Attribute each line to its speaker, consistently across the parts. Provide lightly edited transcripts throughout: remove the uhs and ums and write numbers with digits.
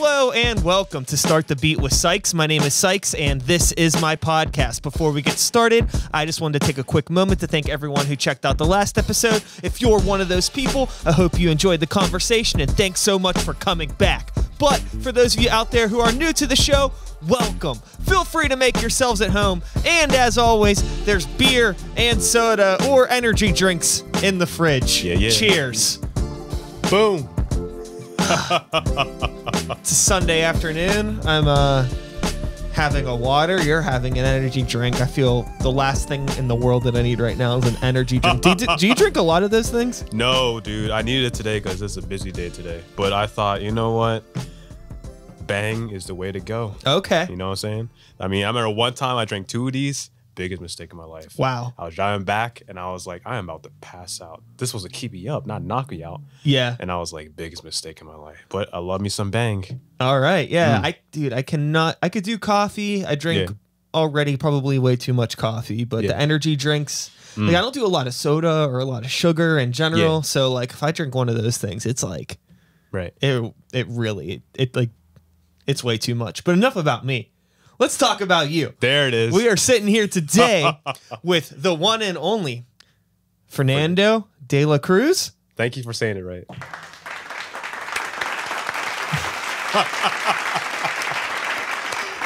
Speaker 1: Hello and welcome to Start the Beat with Sykes. My name is Sykes and this is my podcast. Before we get started, I just wanted to take a quick moment to thank everyone who checked out the last episode. If you're one of those people, I hope you enjoyed the conversation and thanks so much for coming back. But for those of you out there who are new to the show, welcome. Feel free to make yourselves at home. And as always, there's beer and soda or energy drinks in the fridge.
Speaker 2: Yeah.
Speaker 1: Cheers.
Speaker 2: Boom.
Speaker 1: It's a Sunday afternoon. I'm having a water. You're having an energy drink. I feel the last thing in the world that I need right now is an energy drink. Do you drink a lot of those things?
Speaker 2: No, dude. I needed it today because it's a busy day today. But I thought, you know what? Bang is the way to go.
Speaker 1: Okay.
Speaker 2: You know what I'm saying? I mean, I remember one time I drank 2 of these. Biggest mistake of my life.
Speaker 1: Wow.
Speaker 2: I was driving back and I was like, I am about to pass out. This was to keep me up, not knock me out.
Speaker 1: Yeah.
Speaker 2: And I was like, biggest mistake in my life. But I love me some Bang.
Speaker 1: All right. Yeah. I could do coffee. I drink already probably way too much coffee, but the energy drinks, like I don't do a lot of soda or a lot of sugar in general.
Speaker 2: Yeah.
Speaker 1: So like if I drink one of those things, it's like,
Speaker 2: right.
Speaker 1: It's way too much. But enough about me. Let's talk about you.
Speaker 2: There it is.
Speaker 1: We are sitting here today with the one and only Fernando De La Cruz.
Speaker 2: Thank you for saying it right.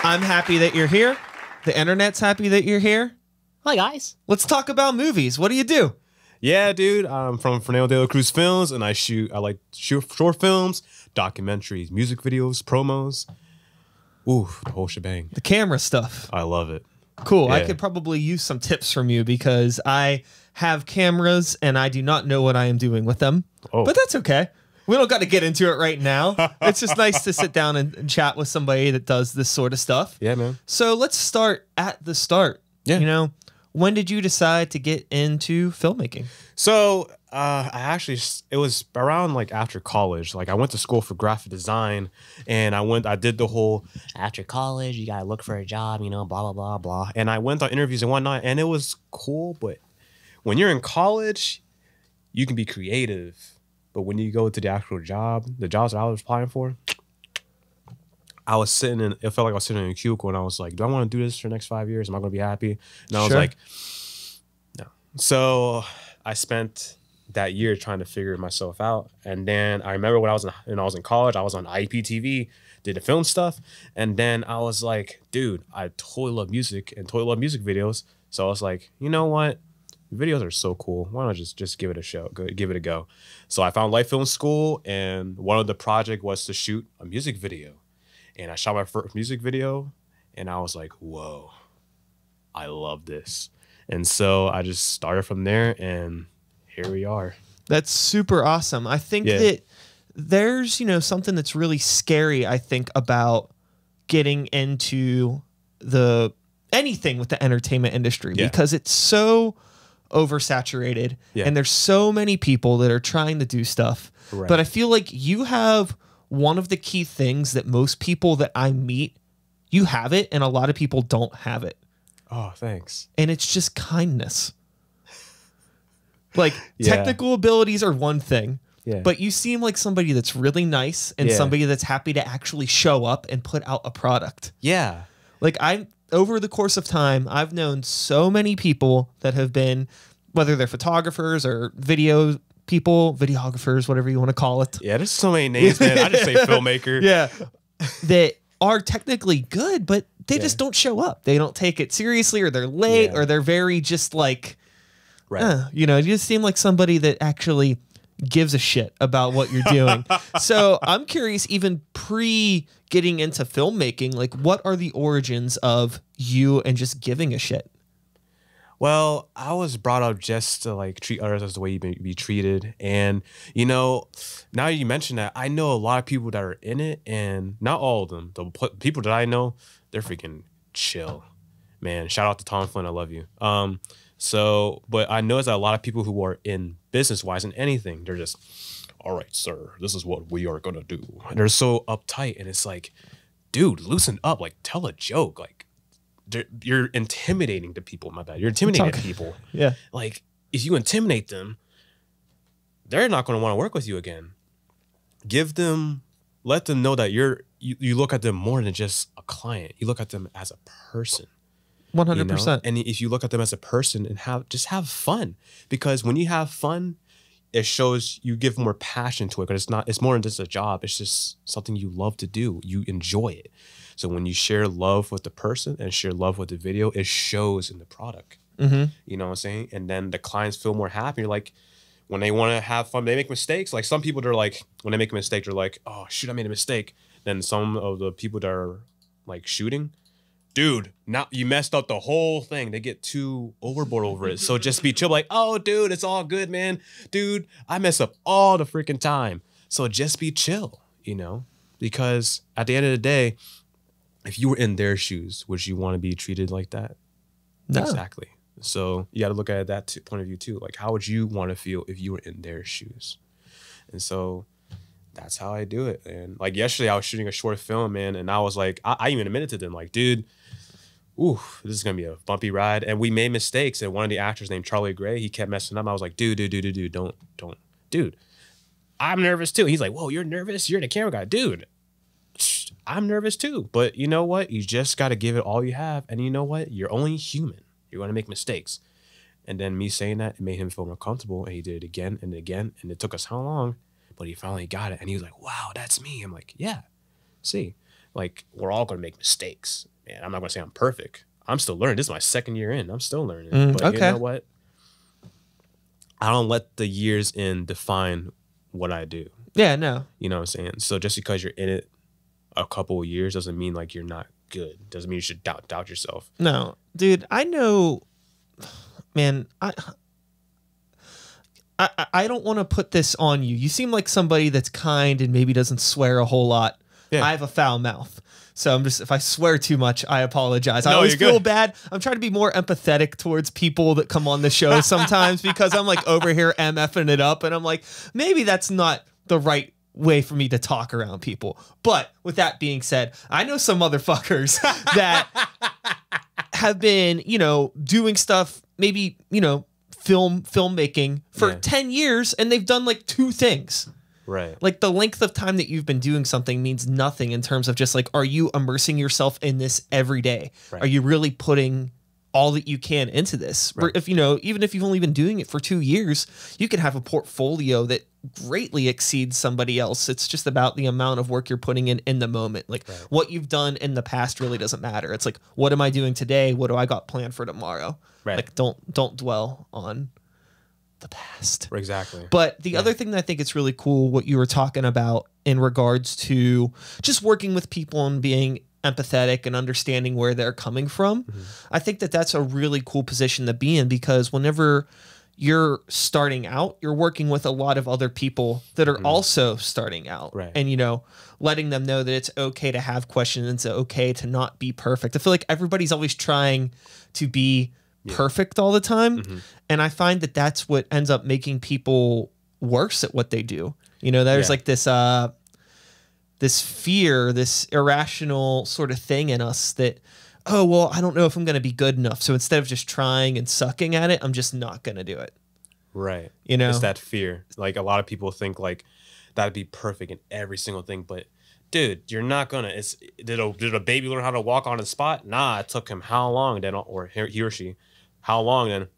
Speaker 1: I'm happy that you're here. The internet's happy that you're here.
Speaker 3: Hi, guys.
Speaker 1: Let's talk about movies. What do you do?
Speaker 2: Yeah, dude. I'm from Fernando De La Cruz Films, and I like short films, documentaries, music videos, promos. Ooh, the whole shebang.
Speaker 1: The camera stuff.
Speaker 2: I love it.
Speaker 1: Cool.
Speaker 2: Yeah.
Speaker 1: I could probably use some tips from you because I have cameras and I do not know what I am doing with them.
Speaker 2: Oh.
Speaker 1: But that's okay. We don't got to get into it right now. It's just nice to sit down and chat with somebody that does this sort of stuff.
Speaker 2: Yeah, man.
Speaker 1: So let's start at the start.
Speaker 2: Yeah.
Speaker 1: You know, when did you decide to get into filmmaking?
Speaker 2: So it was around like after college. Like I went to school for graphic design, and I did the whole
Speaker 3: After college, you gotta look for a job, you know, blah, blah, blah, blah.
Speaker 2: and I went on interviews and whatnot, and it was cool. But when you're in college, you can be creative. But when you go to the actual job, the jobs that I was applying for, it felt like I was sitting in a cubicle, and I was like, do I want to do this for the next 5 years? Am I going to be happy? And I was like, no. So I spent that year trying to figure myself out. And then I remember when I was in college, I was on IPTV, did the film stuff. And then I was like, dude, I totally love music and totally love music videos. So I was like, you know what? Videos are so cool. Why don't I just give it a go? So I found Light Film School, and one of the project was to shoot a music video. And I shot my first music video, and I was like, whoa, I love this. And so I just started from there, and here we are.
Speaker 1: That's super awesome. I think that there's, something that's really scary, I think, about getting into anything with the entertainment industry because it's so oversaturated and there's so many people that are trying to do stuff. Right. But I feel like you have one of the key things that most people that I meet, you have it, and a lot of people don't have it.
Speaker 2: Oh, thanks.
Speaker 1: And it's just kindness. Like technical abilities are one thing, but you seem like somebody that's really nice and somebody that's happy to actually show up and put out a product.
Speaker 2: Yeah.
Speaker 1: Like over the course of time, I've known so many people that have been, whether they're photographers or videographers, whatever you want to call it.
Speaker 2: Yeah, there's so many names, man. I just say filmmaker.
Speaker 1: Yeah. That are technically good, but they just don't show up. They don't take it seriously, or they're late, or they're very just like, you just seem like somebody that actually gives a shit about what you're doing. So I'm curious, even pre getting into filmmaking, like what are the origins of you and just giving a shit?
Speaker 2: Well, I was brought up just to like treat others as the way you be treated. And, now you mention that, I know a lot of people that are in it, and not all of them. The people that I know, they're freaking chill. Man, shout out to Tom Flynn. I love you. But I noticed that a lot of people who are in business-wise in anything, they're just, all right, sir, this is what we are going to do. And they're so uptight, and it's like, dude, loosen up. Like, tell a joke. Like, you're intimidating the people. My bad. You're intimidating people.
Speaker 1: Yeah.
Speaker 2: Like, if you intimidate them, they're not going to want to work with you again. Give them let them know that you look at them more than just a client. You look at them as a person.
Speaker 1: 100%.
Speaker 2: And if you look at them as a person and have fun, because when you have fun, it shows you give more passion to it, because it's more than just a job. It's just something you love to do. You enjoy it. So when you share love with the person and share love with the video, it shows in the product. You know what I'm saying? And then the clients feel more happy. Like when they want to have fun, they make mistakes. Like some people, they're like, when they make a mistake, they're like, oh shoot, I made a mistake. Then some of the people that are like shooting, dude, now you messed up the whole thing. They get too overboard over it. So just be chill, like, oh, dude, it's all good, man. Dude, I mess up all the freaking time. So just be chill, you know? Because at the end of the day, if you were in their shoes, would you want to be treated like that?
Speaker 1: No.
Speaker 2: Exactly. So you got to look at that point of view too. Like, how would you want to feel if you were in their shoes? And so that's how I do it. And like yesterday, I was shooting a short film, man, and I was like, I even admitted to them, like, dude, ooh, this is gonna be a bumpy ride. And we made mistakes. And one of the actors named Charlie Gray, he kept messing up. I was like, dude, don't, dude, I'm nervous too. He's like, whoa, you're nervous? You're the camera guy, dude. I'm nervous too. But you know what? You just got to give it all you have. And you know what? You're only human. You're going to make mistakes. And then me saying that, it made him feel more comfortable. And he did it again and again. And it took us how long? But he finally got it. And he was like, wow, that's me. I'm like, yeah. See, like, we're all going to make mistakes. Man, I'm not going to say I'm perfect. I'm still learning. This is my second year in. I'm still learning. But
Speaker 1: okay.
Speaker 2: You know what? I don't let the years in define what I do.
Speaker 1: Yeah, no.
Speaker 2: You know what I'm saying? So just because you're in it a couple of years doesn't mean like you're not good. Doesn't mean you should doubt yourself.
Speaker 1: No, dude, I know, man, I don't want to put this on you. You seem like somebody that's kind and maybe doesn't swear a whole lot. Yeah. I have a foul mouth. So if I swear too much, I apologize. I always feel bad. I'm trying to be more empathetic towards people that come on the show sometimes because I'm like over here MFing it up and I'm like, maybe that's not the right way for me to talk around people. But with that being said, I know some motherfuckers that have been, you know, doing stuff, maybe, you know, filmmaking for 10 years and they've done like 2 things.
Speaker 2: Right.
Speaker 1: Like the length of time that you've been doing something means nothing in terms of just like, are you immersing yourself in this every day? Right. Are you really putting all that you can into this? Right. If, you know, even if you've only been doing it for 2 years, you can have a portfolio that greatly exceeds somebody else. It's just about the amount of work you're putting in the moment. Like what you've done in the past really doesn't matter. It's like, what am I doing today? What do I got planned for tomorrow? Right. Like don't dwell on the past.
Speaker 2: Exactly.
Speaker 1: But the other thing that I think it's really cool, what you were talking about in regards to just working with people and being empathetic and understanding where they're coming from. I think that that's a really cool position to be in because whenever you're starting out, you're working with a lot of other people that are also starting out. Right. And, you know, letting them know that it's okay to have questions and it's okay to not be perfect. I feel like everybody's always trying to be perfect all the time. And I find that that's what ends up making people worse at what they do. You know, there's like this this fear, this irrational sort of thing in us that, oh, well, I don't know if I'm going to be good enough. So instead of just trying and sucking at it, I'm just not going to do it.
Speaker 2: Right.
Speaker 1: You know,
Speaker 2: it's that fear. Like a lot of people think like that'd be perfect in every single thing, but dude, you're not gonna. Did a baby learn how to walk on the spot? Nah, it took him how long then, or he or she, how long then?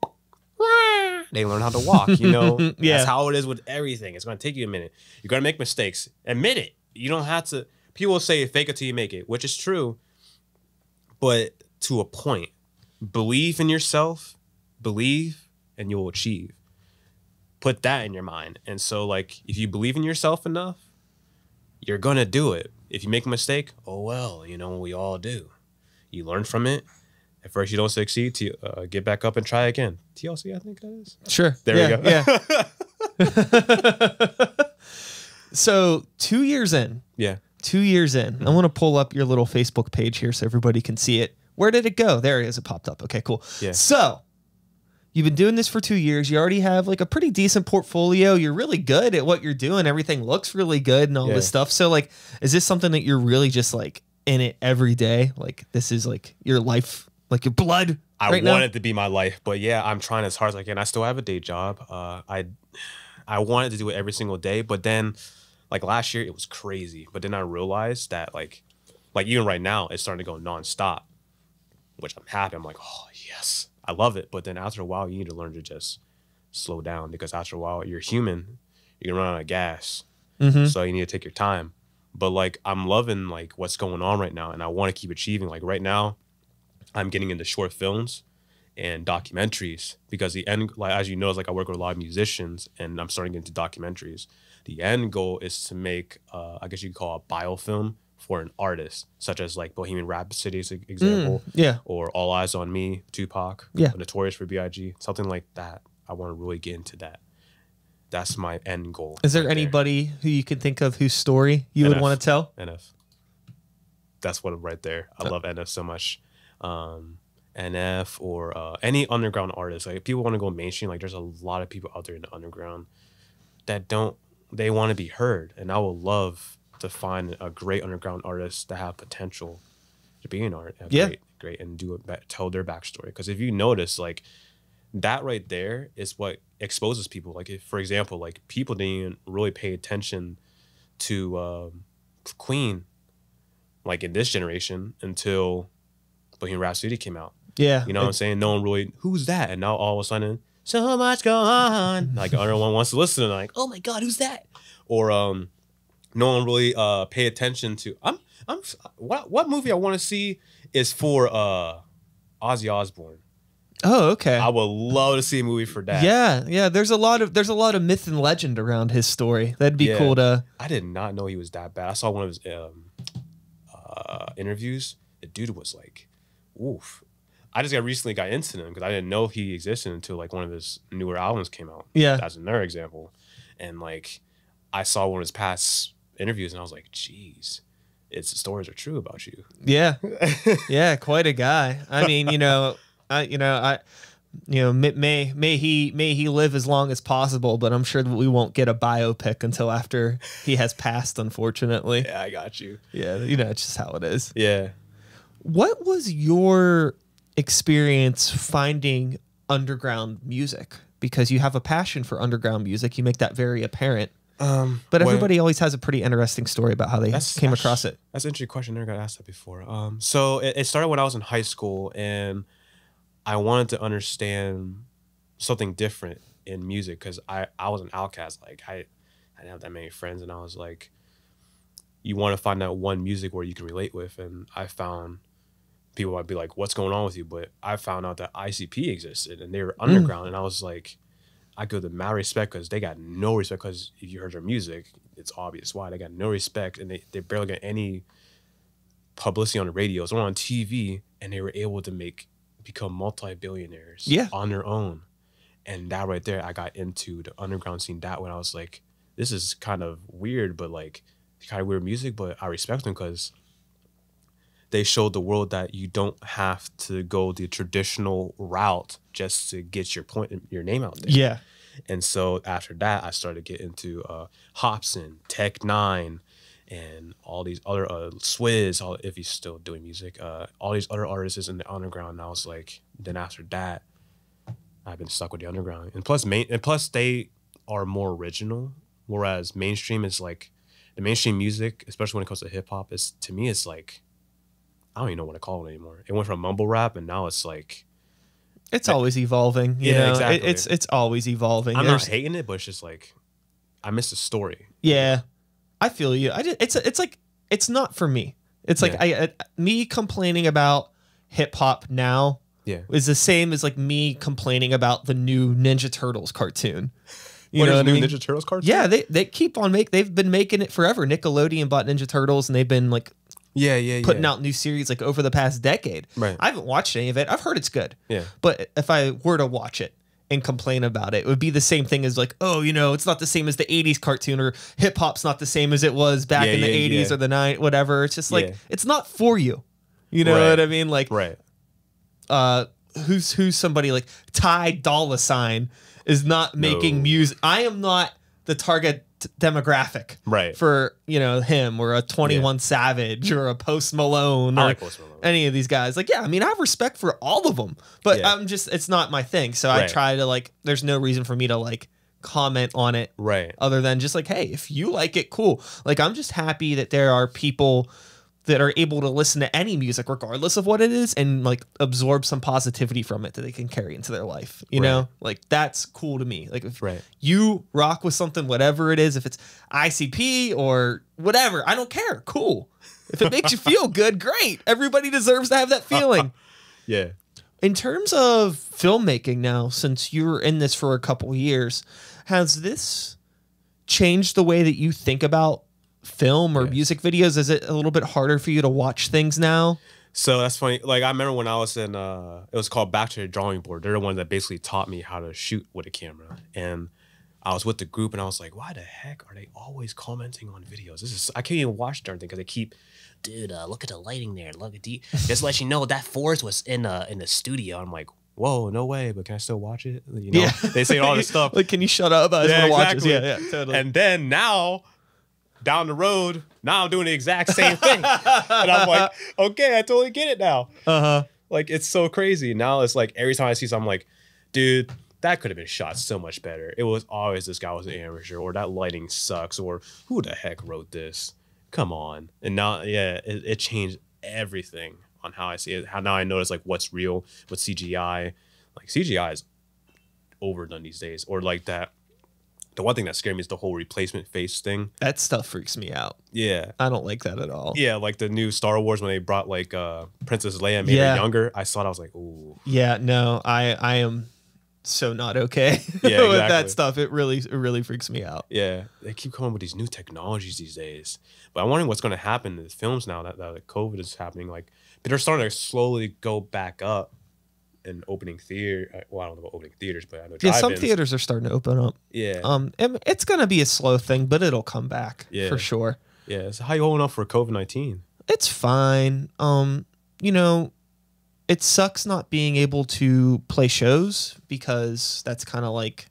Speaker 2: They learn how to walk. You know, that's how it is with everything. It's gonna take you a minute. You're gonna make mistakes. Admit it. You don't have to. People say fake it till you make it, which is true, but to a point. Believe in yourself. Believe, and you'll achieve. Put that in your mind. And so, like, if you believe in yourself enough, you're gonna do it. If you make a mistake, oh well, you know, we all do. You learn from it. At first you don't succeed, get back up and try again. TLC, I think that is.
Speaker 1: Sure.
Speaker 2: There we go.
Speaker 1: Yeah. So 2 years in.
Speaker 2: Yeah.
Speaker 1: 2 years in. I want to pull up your little Facebook page here so everybody can see it. Where did it go? There it is. It popped up. Okay, cool.
Speaker 2: Yeah.
Speaker 1: So you've been doing this for 2 years. You already have like a pretty decent portfolio. You're really good at what you're doing. Everything looks really good and all this stuff. So like, is this something that you're really just like in it every day? Like this is like your life, like your blood.
Speaker 2: I want it to be my life, but yeah, I'm trying as hard as I can. I still have a day job. I wanted to do it every single day, but then like last year it was crazy, but then I realized that like even right now it's starting to go nonstop, which I'm happy. I'm like, oh yes, I love it. But then after a while, you need to learn to just slow down, because after a while, you're human. You can run out of gas, so you need to take your time. But like I'm loving like what's going on right now, and I want to keep achieving. Like right now, I'm getting into short films and documentaries, because the end, like as you know, is like I work with a lot of musicians, and I'm starting to get into documentaries. The end goal is to make, I guess you could call a biofilm for an artist, such as like Bohemian Rhapsody's example, or All Eyes on Me, Tupac, Notorious for B.I.G., something like that. I want to really get into that. That's my end goal.
Speaker 1: Is there anybody who you can think of whose story you would want to tell?
Speaker 2: NF. That's what right there. I love NF so much. NF or any underground artist. Like people want to go mainstream. Like there's a lot of people out there in the underground that they want to be heard, and I would love to find a great underground artist that have potential to be an art. Great, and tell their backstory. Because if you notice, like that right there is what exposes people. Like if, for example, like people didn't even really pay attention to Queen, like in this generation, until Bohemian Rhapsody came out.
Speaker 1: Yeah,
Speaker 2: you know what I'm saying? No one really, who's that? And now all of a sudden, so much go on. Like everyone wants to listen, and like, oh my God, who's that? Or no one really pay attention to. What movie I want to see is for Ozzy Osbourne.
Speaker 1: Oh, okay.
Speaker 2: I would love to see a movie for that.
Speaker 1: Yeah. There's a lot of myth and legend around his story. That'd be cool to.
Speaker 2: I did not know he was that bad. I saw one of his interviews. The dude was like, oof. I just recently got into him because I didn't know he existed until like one of his newer albums came out.
Speaker 1: Yeah,
Speaker 2: that's another example. And like, I saw one of his past interviews, and I was like, "Geez, the stories are true about you."
Speaker 1: Yeah, yeah, quite a guy. I mean, may he live as long as possible, but I'm sure that we won't get a biopic until after he has passed, unfortunately.
Speaker 2: Yeah, I got you.
Speaker 1: Yeah, it's just how it is.
Speaker 2: Yeah.
Speaker 1: What was your experience finding underground music? Because you have a passion for underground music, you make that very apparent. But everybody always has a pretty interesting story about how they came across it.
Speaker 2: That's an interesting question. I never got asked that before. So it started when I was in high school, and I wanted to understand something different in music, because I was an outcast. Like I didn't have that many friends, and I was like, you want to find that one music where you can relate with, and I found people might be like, what's going on with you? But I found out that ICP existed, and they were underground, and I was like, I give them mad respect, because they got no respect, because if you heard their music, it's obvious why. They got no respect, and they barely got any publicity on the radios or on TV, and they were able to become multi-billionaires on their own. And that right there, I got into the underground scene that when I was like, this is kind of weird, but like kind of weird music, but I respect them because they showed the world that you don't have to go the traditional route just to get your name out there.
Speaker 1: Yeah.
Speaker 2: And so after that, I started to get into Hobson, Tech Nine, and all these other Swizz, if he's still doing music, all these other artists in the underground. And I was like, then after that, I've been stuck with the underground. And plus they are more original, whereas mainstream is like, the mainstream music, especially when it comes to hip hop, to me it's like, I don't even know what to call it anymore. It went from mumble rap, and now it's like,
Speaker 1: it's always evolving. You know?
Speaker 2: Exactly.
Speaker 1: It's always evolving.
Speaker 2: I'm not hating it, but it's just like, I miss the story.
Speaker 1: Yeah, I feel you. It's like, it's not for me. It's like me complaining about hip hop now is the same as like me complaining about the new Ninja Turtles cartoon.
Speaker 2: You know what I mean? Ninja Turtles cartoon?
Speaker 1: Yeah, they keep on they've been making it forever. Nickelodeon bought Ninja Turtles, and they've been like putting out new series like over the past decade.
Speaker 2: Right.
Speaker 1: I haven't watched any of it. I've heard it's good.
Speaker 2: Yeah.
Speaker 1: But if I were to watch it and complain about it, it would be the same thing as like, oh, it's not the same as the 80s cartoon, or hip hop's not the same as it was back in the 80s or the 90s, whatever. It's just like, it's not for you. You know what I mean? Like, who's somebody like Ty Dolla $ign is not making music. I am not the target demographic for him, or a 21 Savage, or a Post Malone, or any of these guys. Like, I mean, I have respect for all of them, but I'm just, it's not my thing. So I try to like, there's no reason for me to like comment on it.
Speaker 2: Right.
Speaker 1: Other than just like, hey, if you like it, cool. Like, I'm just happy that there are people that are able to listen to any music regardless of what it is and like absorb some positivity from it that they can carry into their life. You know, like that's cool to me. Like if you rock with something, whatever it is, if it's ICP or whatever, I don't care. Cool. If it makes you feel good, great. Everybody deserves to have that feeling.
Speaker 2: Yeah.
Speaker 1: In terms of filmmaking now, since you were in this for a couple years, has this changed the way that you think about film or music videos? Is it a little bit harder for you to watch things now?
Speaker 2: So that's funny. Like I remember when I was in, it was called Back to the Drawing Board. They're the ones that basically taught me how to shoot with a camera. And I was with the group and I was like, why the heck are they always commenting on videos? I can't even watch darn thing because they keep,
Speaker 3: dude, look at the lighting there. Look at just let you know that forest was in the studio. I'm like,
Speaker 2: whoa, no way, but can I still watch it? You know, they say all this stuff.
Speaker 1: Like, can you shut up? I just want to watch this. Yeah, totally.
Speaker 2: And then now, down the road, now I'm doing the exact same thing. And I'm like, okay, I totally get it now. Like, it's so crazy. Now it's like, every time I see something, I'm like, dude, that could have been shot so much better. It was always this guy was an amateur, or that lighting sucks, or who the heck wrote this? Come on. And now, it changed everything on how I see it. How now I notice like what's real, what's CGI. Like CGI is overdone these days. Or like that. The one thing that scared me is the whole replacement face thing.
Speaker 1: That stuff freaks me out.
Speaker 2: Yeah.
Speaker 1: I don't like that at all.
Speaker 2: Yeah, like the new Star Wars when they brought like Princess Leia and made her younger. I saw it, I was like, ooh.
Speaker 1: Yeah, no, I am so not okay with that stuff. It really freaks me out.
Speaker 2: Yeah, they keep coming with these new technologies these days. But I'm wondering what's going to happen to the films now that COVID is happening. Like, but they're starting to slowly go back up and opening theater. Well, I don't know about opening theaters, but I know drive-ins.
Speaker 1: Some theaters are starting to open up.
Speaker 2: Yeah.
Speaker 1: It's going to be a slow thing, but it'll come back for sure.
Speaker 2: Yeah. So how you holding up for COVID-19?
Speaker 1: It's fine. You know, it sucks not being able to play shows because that's kind of like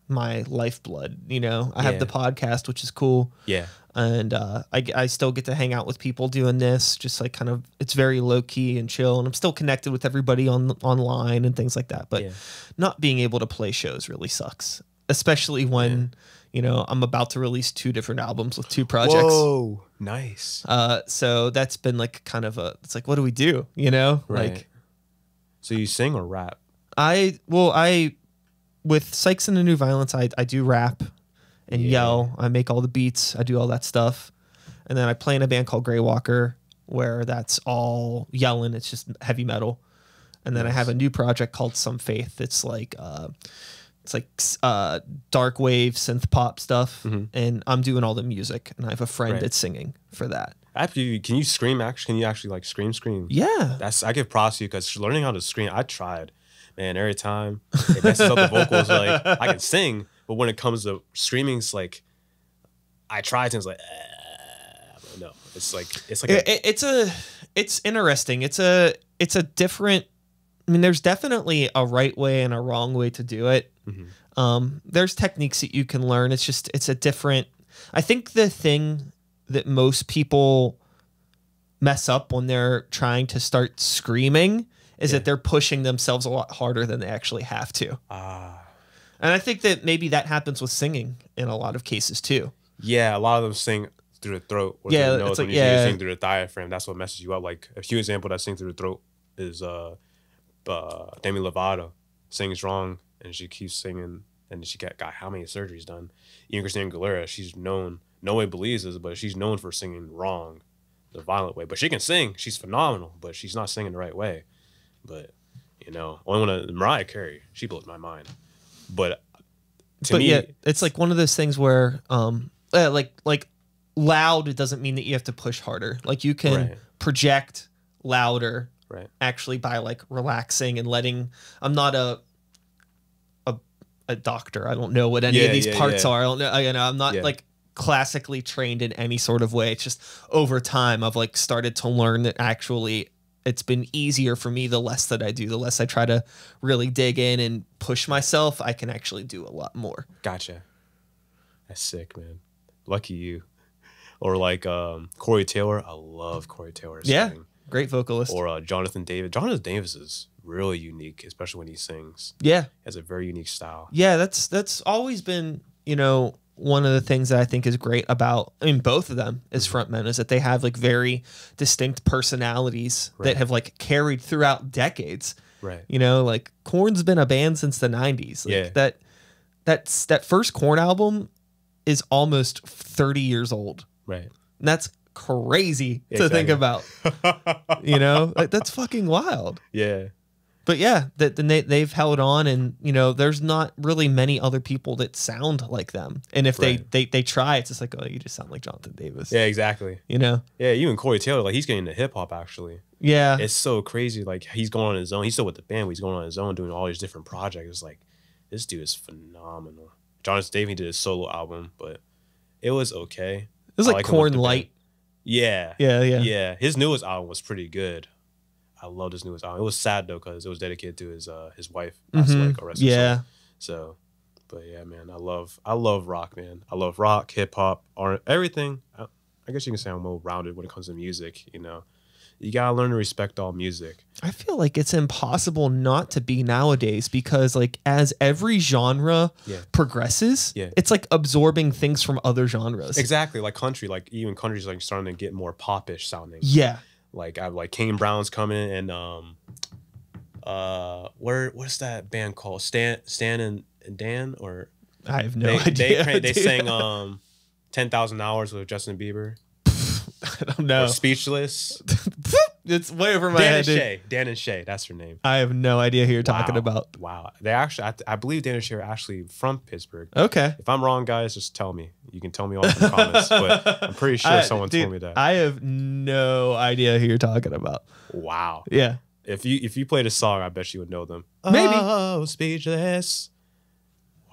Speaker 1: my lifeblood. You know, I have the podcast, which is cool. Yeah. And I still get to hang out with people doing this, just like kind of, it's very low key and chill. And I'm still connected with everybody online and things like that. But not being able to play shows really sucks, especially when, you know, I'm about to release 2 different albums with 2 projects.
Speaker 2: Whoa, nice.
Speaker 1: So that's been like kind of it's like, what do we do? You know, like.
Speaker 2: So you sing or rap?
Speaker 1: With Sykes and the New Violence, I do rap and yell. I make all the beats. I do all that stuff. And then I play in a band called Grey Walker where that's all yelling. It's just heavy metal. And then I have a new project called Some Faith. It's like dark wave synth pop stuff. And I'm doing all the music. And I have a friend that's singing for that.
Speaker 2: Can you scream? Can you actually like scream?
Speaker 1: Yeah.
Speaker 2: I give props to you because learning how to scream, I tried. Man, every time it messes up the vocals. Like I can sing, but when it comes to screaming, it's like I tried and it's like no. It's interesting. It's a different. I mean, there's definitely a right way and a wrong way to do it. There's techniques that you can learn. It's a different. I think the thing that most people mess up when they're trying to start screaming is that they're pushing themselves a lot harder than they actually have to. And I think that maybe that happens with singing in a lot of cases too. Yeah, a lot of them sing through the throat. Or through the nose. When you sing through the diaphragm, that's what messes you up. Like a few example that sing through the throat is Demi Lovato sings wrong and she keeps singing and she got how many surgeries done. Even Christina Aguilera, she's known, nobody believes this, but she's known for singing wrong, the violent way. But she can sing. She's phenomenal, but she's not singing the right way. But, you know, only when Mariah Carey, she blows my mind. But to me, it's like one of those things where, like loud, it doesn't mean that you have to push harder. Like you can project louder, actually by like relaxing and letting. I'm not a doctor. I don't know what any of these parts are. I don't know. I'm not like classically trained in any sort of way. It's just over time I've like started to learn that actually it's been easier for me the less that I do, the less I try to really dig in and push myself, I can actually do a lot more. Gotcha. That's sick, man. Lucky you. Or like Corey Taylor. I love Corey Taylor. Yeah, great vocalist. Or Jonathan Davis. Jonathan Davis is really unique, especially when he sings.
Speaker 1: Yeah.
Speaker 2: He has a very unique style.
Speaker 1: Yeah, that's always been, you know, one of the things that I think is great about, I mean, both of them as frontmen is that they have like very distinct personalities that have like carried throughout decades.
Speaker 2: Right.
Speaker 1: You know, like Korn's been a band since the 90s. Like that first Korn album is almost 30 years old.
Speaker 2: Right.
Speaker 1: And that's crazy to think about. You know, like that's fucking wild.
Speaker 2: Yeah.
Speaker 1: But yeah, they've held on, and you know, there's not really many other people that sound like them. And if they try, it's just like, oh, you just sound like Jonathan Davis.
Speaker 2: Yeah, exactly.
Speaker 1: You know?
Speaker 2: Yeah, even Corey Taylor, like he's getting into hip hop actually.
Speaker 1: Yeah.
Speaker 2: It's so crazy. Like he's going on his own. He's still with the band, but he's going on his own, doing all these different projects. It's like, this dude is phenomenal. Jonathan Davis did his solo album, but it was okay.
Speaker 1: It was like Korn Light.
Speaker 2: Yeah.
Speaker 1: Yeah.
Speaker 2: Yeah. His newest album was pretty good. I loved his newest album. It was sad though because it was dedicated to his wife.
Speaker 1: Yeah.
Speaker 2: So, but yeah, man, I love rock, man. I love rock, hip hop, art, everything. I guess you can say I'm well rounded when it comes to music. You know, you gotta learn to respect all music.
Speaker 1: I feel like it's impossible not to be nowadays because like as every genre progresses, it's like absorbing things from other genres.
Speaker 2: Exactly, like country, like even country's like starting to get more popish sounding.
Speaker 1: Yeah.
Speaker 2: Like I've like Kane Brown's coming and what's that band called? Stan and Dan, or
Speaker 1: I have no idea.
Speaker 2: They sang 10,000 Hours with Justin Bieber.
Speaker 1: I don't know.
Speaker 2: Or Speechless.
Speaker 1: It's way over my head.
Speaker 2: Dan and Shay, that's her name.
Speaker 1: I have no idea who you're talking about.
Speaker 2: Wow. They actually, I believe Dan and Shay are actually from Pittsburgh.
Speaker 1: Okay.
Speaker 2: If I'm wrong, guys, just tell me. You can tell me off in the comments. But I'm pretty sure someone told me that.
Speaker 1: I have no idea who you're talking about.
Speaker 2: Wow.
Speaker 1: Yeah.
Speaker 2: If you played a song, I bet you would know them.
Speaker 1: Maybe.
Speaker 2: Oh, Speechless.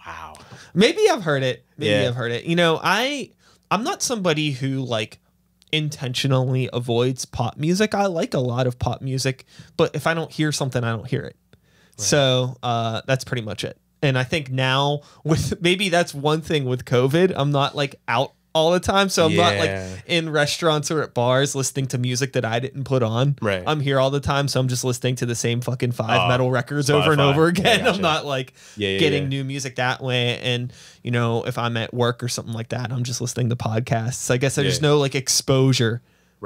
Speaker 2: Wow.
Speaker 1: Maybe I've heard it. I've heard it. You know, I'm not somebody who like intentionally avoids pop music. I like a lot of pop music, but if I don't hear something, I don't hear it. Right. So that's pretty much it. And I think now with maybe that's one thing with COVID, I'm not like out all the time. So I'm not like in restaurants or at bars listening to music that I didn't put on.
Speaker 2: Right.
Speaker 1: I'm here all the time. So I'm just listening to the same fucking 5 metal records over and over again. Gotcha. I'm not like getting new music that way. And, you know, if I'm at work or something like that, I'm just listening to podcasts. I guess there's no like exposure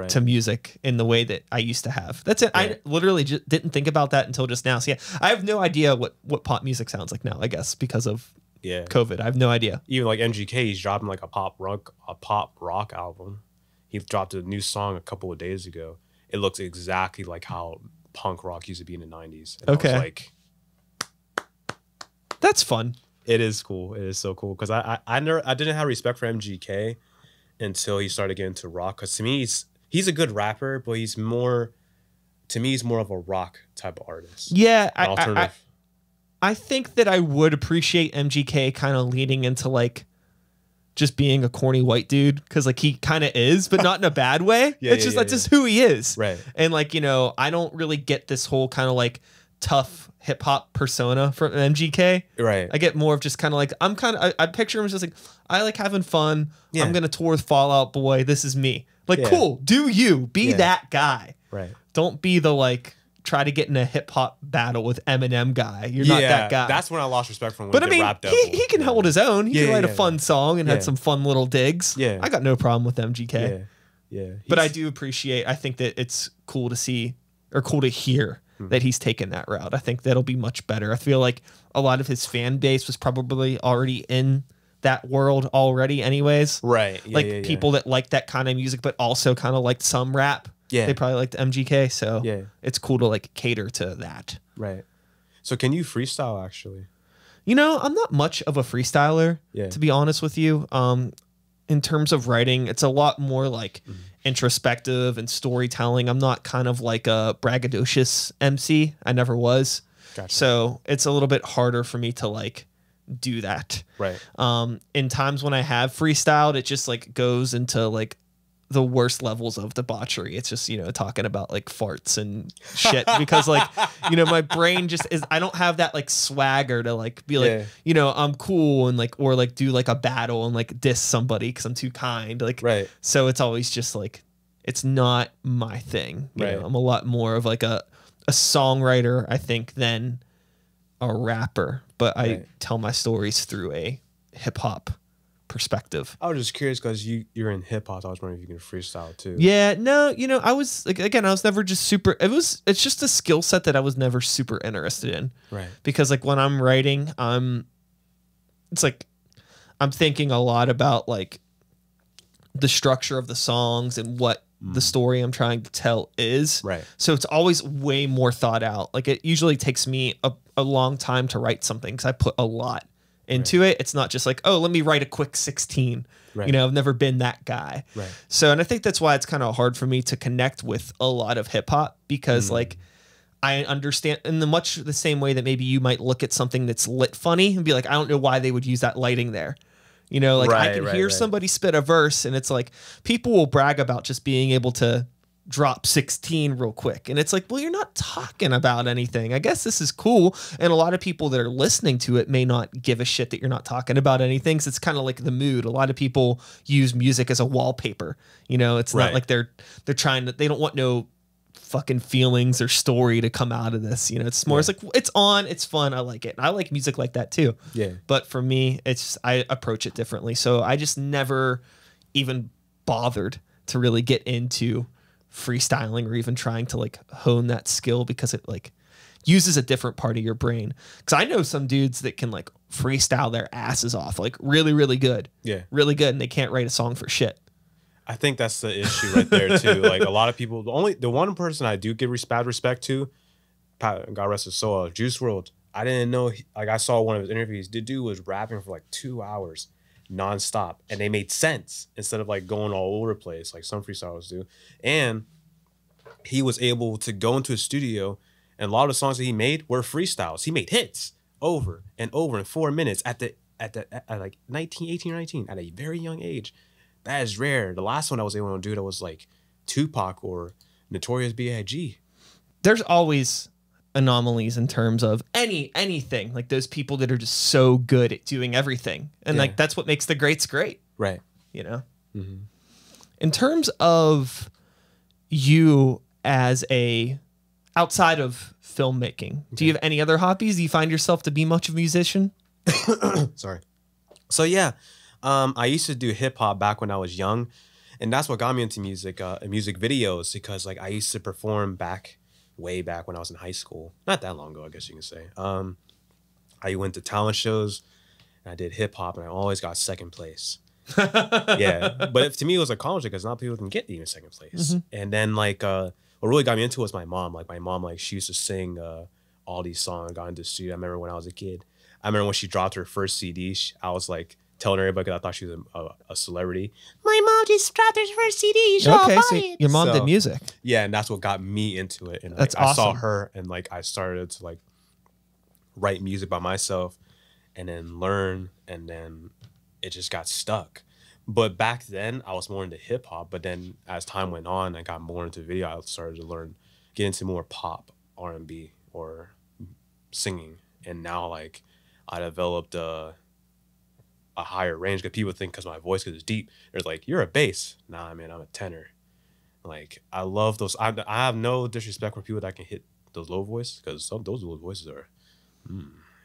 Speaker 1: to music in the way that I used to have. That's it. I literally just didn't think about that until just now. So yeah, I have no idea what pop music sounds like now, I guess, because of COVID. I have no idea.
Speaker 2: Even like MGK, he's dropping like a pop rock album. He dropped a new song a couple of days ago. It looks exactly like how punk rock used to be in the 90s. And I was like,
Speaker 1: that's fun.
Speaker 2: It is cool. It is so cool because I didn't have respect for MGK until he started getting into rock. Because to me, he's a good rapper, but he's more of a rock type of artist.
Speaker 1: Yeah, I think that I would appreciate MGK kind of leaning into like just being a corny white dude because like he kind of is, but not in a bad way. That's just who he is.
Speaker 2: Right.
Speaker 1: And like, you know, I don't really get this whole kind of like tough hip hop persona from MGK.
Speaker 2: Right.
Speaker 1: I get more of just kind of like I picture him as just like I like having fun. Yeah. I'm gonna tour with Fall Out Boy. This is me. Like cool. Do you be that guy?
Speaker 2: Right.
Speaker 1: Don't be the like try to get in a hip hop battle with Eminem guy. You're not that guy.
Speaker 2: That's when I lost respect from him.
Speaker 1: But I mean, he can hold his own. He can write a fun song and had some fun little digs.
Speaker 2: Yeah.
Speaker 1: I got no problem with MGK.
Speaker 2: Yeah.
Speaker 1: But I do appreciate, I think that it's cool to see or cool to hear that he's taken that route. I think that'll be much better. I feel like a lot of his fan base was probably already in that world already anyways.
Speaker 2: Right.
Speaker 1: Yeah, people that like that kind of music, but also kind of liked some rap.
Speaker 2: Yeah.
Speaker 1: They probably liked MGK, so it's cool to like cater to that.
Speaker 2: Right. So can you freestyle actually?
Speaker 1: You know, I'm not much of a freestyler, to be honest with you. In terms of writing, it's a lot more like introspective and storytelling. I'm not kind of like a braggadocious MC. I never was.
Speaker 2: Gotcha.
Speaker 1: So it's a little bit harder for me to like do that.
Speaker 2: Right.
Speaker 1: In times when I have freestyled, it just like goes into like the worst levels of debauchery. It's just, you know, talking about like farts and shit because like, you know, my brain just is, I don't have that like swagger to like be like, you know, I'm cool and like, or like do like a battle and like diss somebody because I'm too kind. Like, so it's always just like, it's not my thing. You know? I'm a lot more of like a a songwriter, I think, than a rapper, but I tell my stories through a hip hop perspective.
Speaker 2: I was just curious because you're in hip hop. So I was wondering if you can freestyle too.
Speaker 1: Yeah, no, you know, I was like, again, I was never just super. It's just a skill set that I was never super interested in.
Speaker 2: Right.
Speaker 1: Because like when I'm writing, it's like I'm thinking a lot about like the structure of the songs and what the story I'm trying to tell is.
Speaker 2: Right.
Speaker 1: So it's always way more thought out. Like it usually takes me a long time to write something because I put a lot into it. It's not just like, oh, let me write a quick 16.
Speaker 2: Right.
Speaker 1: You know, I've never been that guy.
Speaker 2: Right.
Speaker 1: So, and I think that's why it's kind of hard for me to connect with a lot of hip hop because like I understand in much the same way that maybe you might look at something that's lit funny and be like, I don't know why they would use that lighting there. You know, like I can hear somebody spit a verse and it's like people will brag about just being able to drop 16 real quick. And it's like, well, you're not talking about anything. I guess this is cool. And a lot of people that are listening to it may not give a shit that you're not talking about anything. So it's kind of like the mood. A lot of people use music as a wallpaper. You know, it's not like they're trying to, they don't want no fucking feelings or story to come out of this. You know, it's more, it's like, it's on, it's fun. I like it. And I like music like that too.
Speaker 2: Yeah.
Speaker 1: But for me, it's, I approach it differently. So I just never even bothered to really get into freestyling or even trying to like hone that skill because it like uses a different part of your brain. Because I know some dudes that can like freestyle their asses off, like really, really good.
Speaker 2: Yeah.
Speaker 1: Really good. And they can't write a song for shit.
Speaker 2: I think that's the issue right there too. Like a lot of people, the one person I do give bad respect to, God rest his soul, Juice WRLD. I didn't know, like I saw one of his interviews, the dude was rapping for like 2 hours nonstop and they made sense instead of like going all over the place like some freestylers do. And he was able to go into a studio and a lot of the songs that he made were freestyles. He made hits over and over in 4 minutes at like 18 or 19 at a very young age. That is rare. The last one I was able to do that was like Tupac or Notorious B.I.G.
Speaker 1: There's always anomalies in terms of anything, like those people that are just so good at doing everything. And like that's what makes the greats great.
Speaker 2: Right.
Speaker 1: You know? In terms of you as outside of filmmaking, do you have any other hobbies? Do you find yourself to be much of a musician?
Speaker 2: Sorry. So yeah, I used to do hip hop back when I was young, and that's what got me into music, music videos, because like I used to perform way back when I was in high school. Not that long ago, I guess you can say. I went to talent shows, and I did hip hop, and I always got second place. Yeah, but to me it was a college because not people can get even second place. And then like what really got me into it was my mom. Like my mom, like she used to sing all these songs. I got into the studio. I remember when I was a kid. I remember when she dropped her first CD. I was like telling everybody because I thought she was a celebrity. My mom just dropped her first CD. You should all buy it.
Speaker 1: Your mom did music.
Speaker 2: Yeah, and that's what got me into it. And
Speaker 1: that's
Speaker 2: like,
Speaker 1: awesome.
Speaker 2: I saw her, and like I started to like write music by myself, and then learn, and then it just got stuck. But back then, I was more into hip hop. But then as time went on, I got more into video. I started to get into more pop, R&B, or singing. And now, like, I developed a higher range because people think because my voice is deep, they're like, "You're a bass." Nah, man, I'm a tenor. Like, I love those. I have no disrespect for people that can hit those low voices because those low voices are,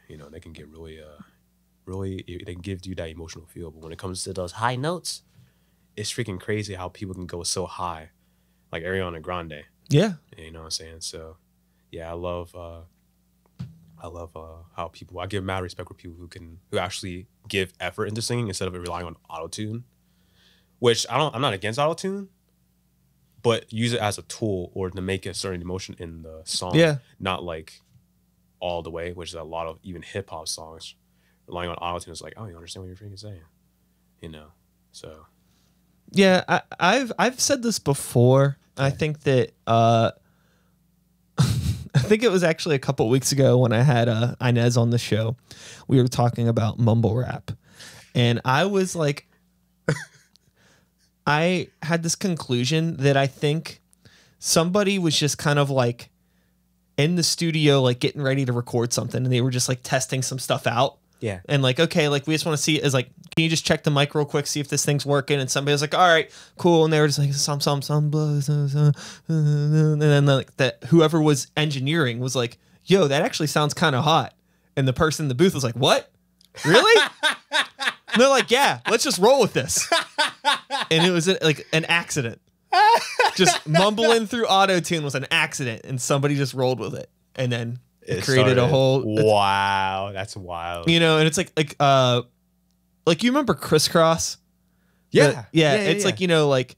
Speaker 2: you know, they can get really they can give you that emotional feel. But when it comes to those high notes, it's freaking crazy how people can go so high, like Ariana Grande.
Speaker 1: Yeah,
Speaker 2: you know what I'm saying. So, yeah, I love how people. I give mad respect for people who actually give effort into singing instead of relying on autotune. Which I'm not against autotune, but use it as a tool or to make a certain emotion in the song. Yeah, not like all the way, which is a lot of even hip hop songs. Relying on autotune is like, oh, you understand what you're freaking saying, you know? So,
Speaker 1: yeah, I've said this before. I think that I think it was actually a couple weeks ago when I had Inez on the show. We were talking about mumble rap, and I was like, I had this conclusion that I think somebody was just kind of like in the studio, like getting ready to record something, and they were just like testing some stuff out.
Speaker 2: Yeah.
Speaker 1: And like, okay, like we just want to see is like, can you just check the mic real quick, see if this thing's working? And somebody was like, all right, cool. And they were just like, and then like that whoever was engineering was like, yo, that actually sounds kind of hot. And the person in the booth was like, what? Really? And they're like, yeah, let's just roll with this. And it was like an accident. Just mumbling through auto-tune was an accident, and somebody just rolled with it. And then it created a whole
Speaker 2: wow, that's wild.
Speaker 1: You know, and it's like you remember Crisscross?
Speaker 2: Yeah.
Speaker 1: It's like, you know, like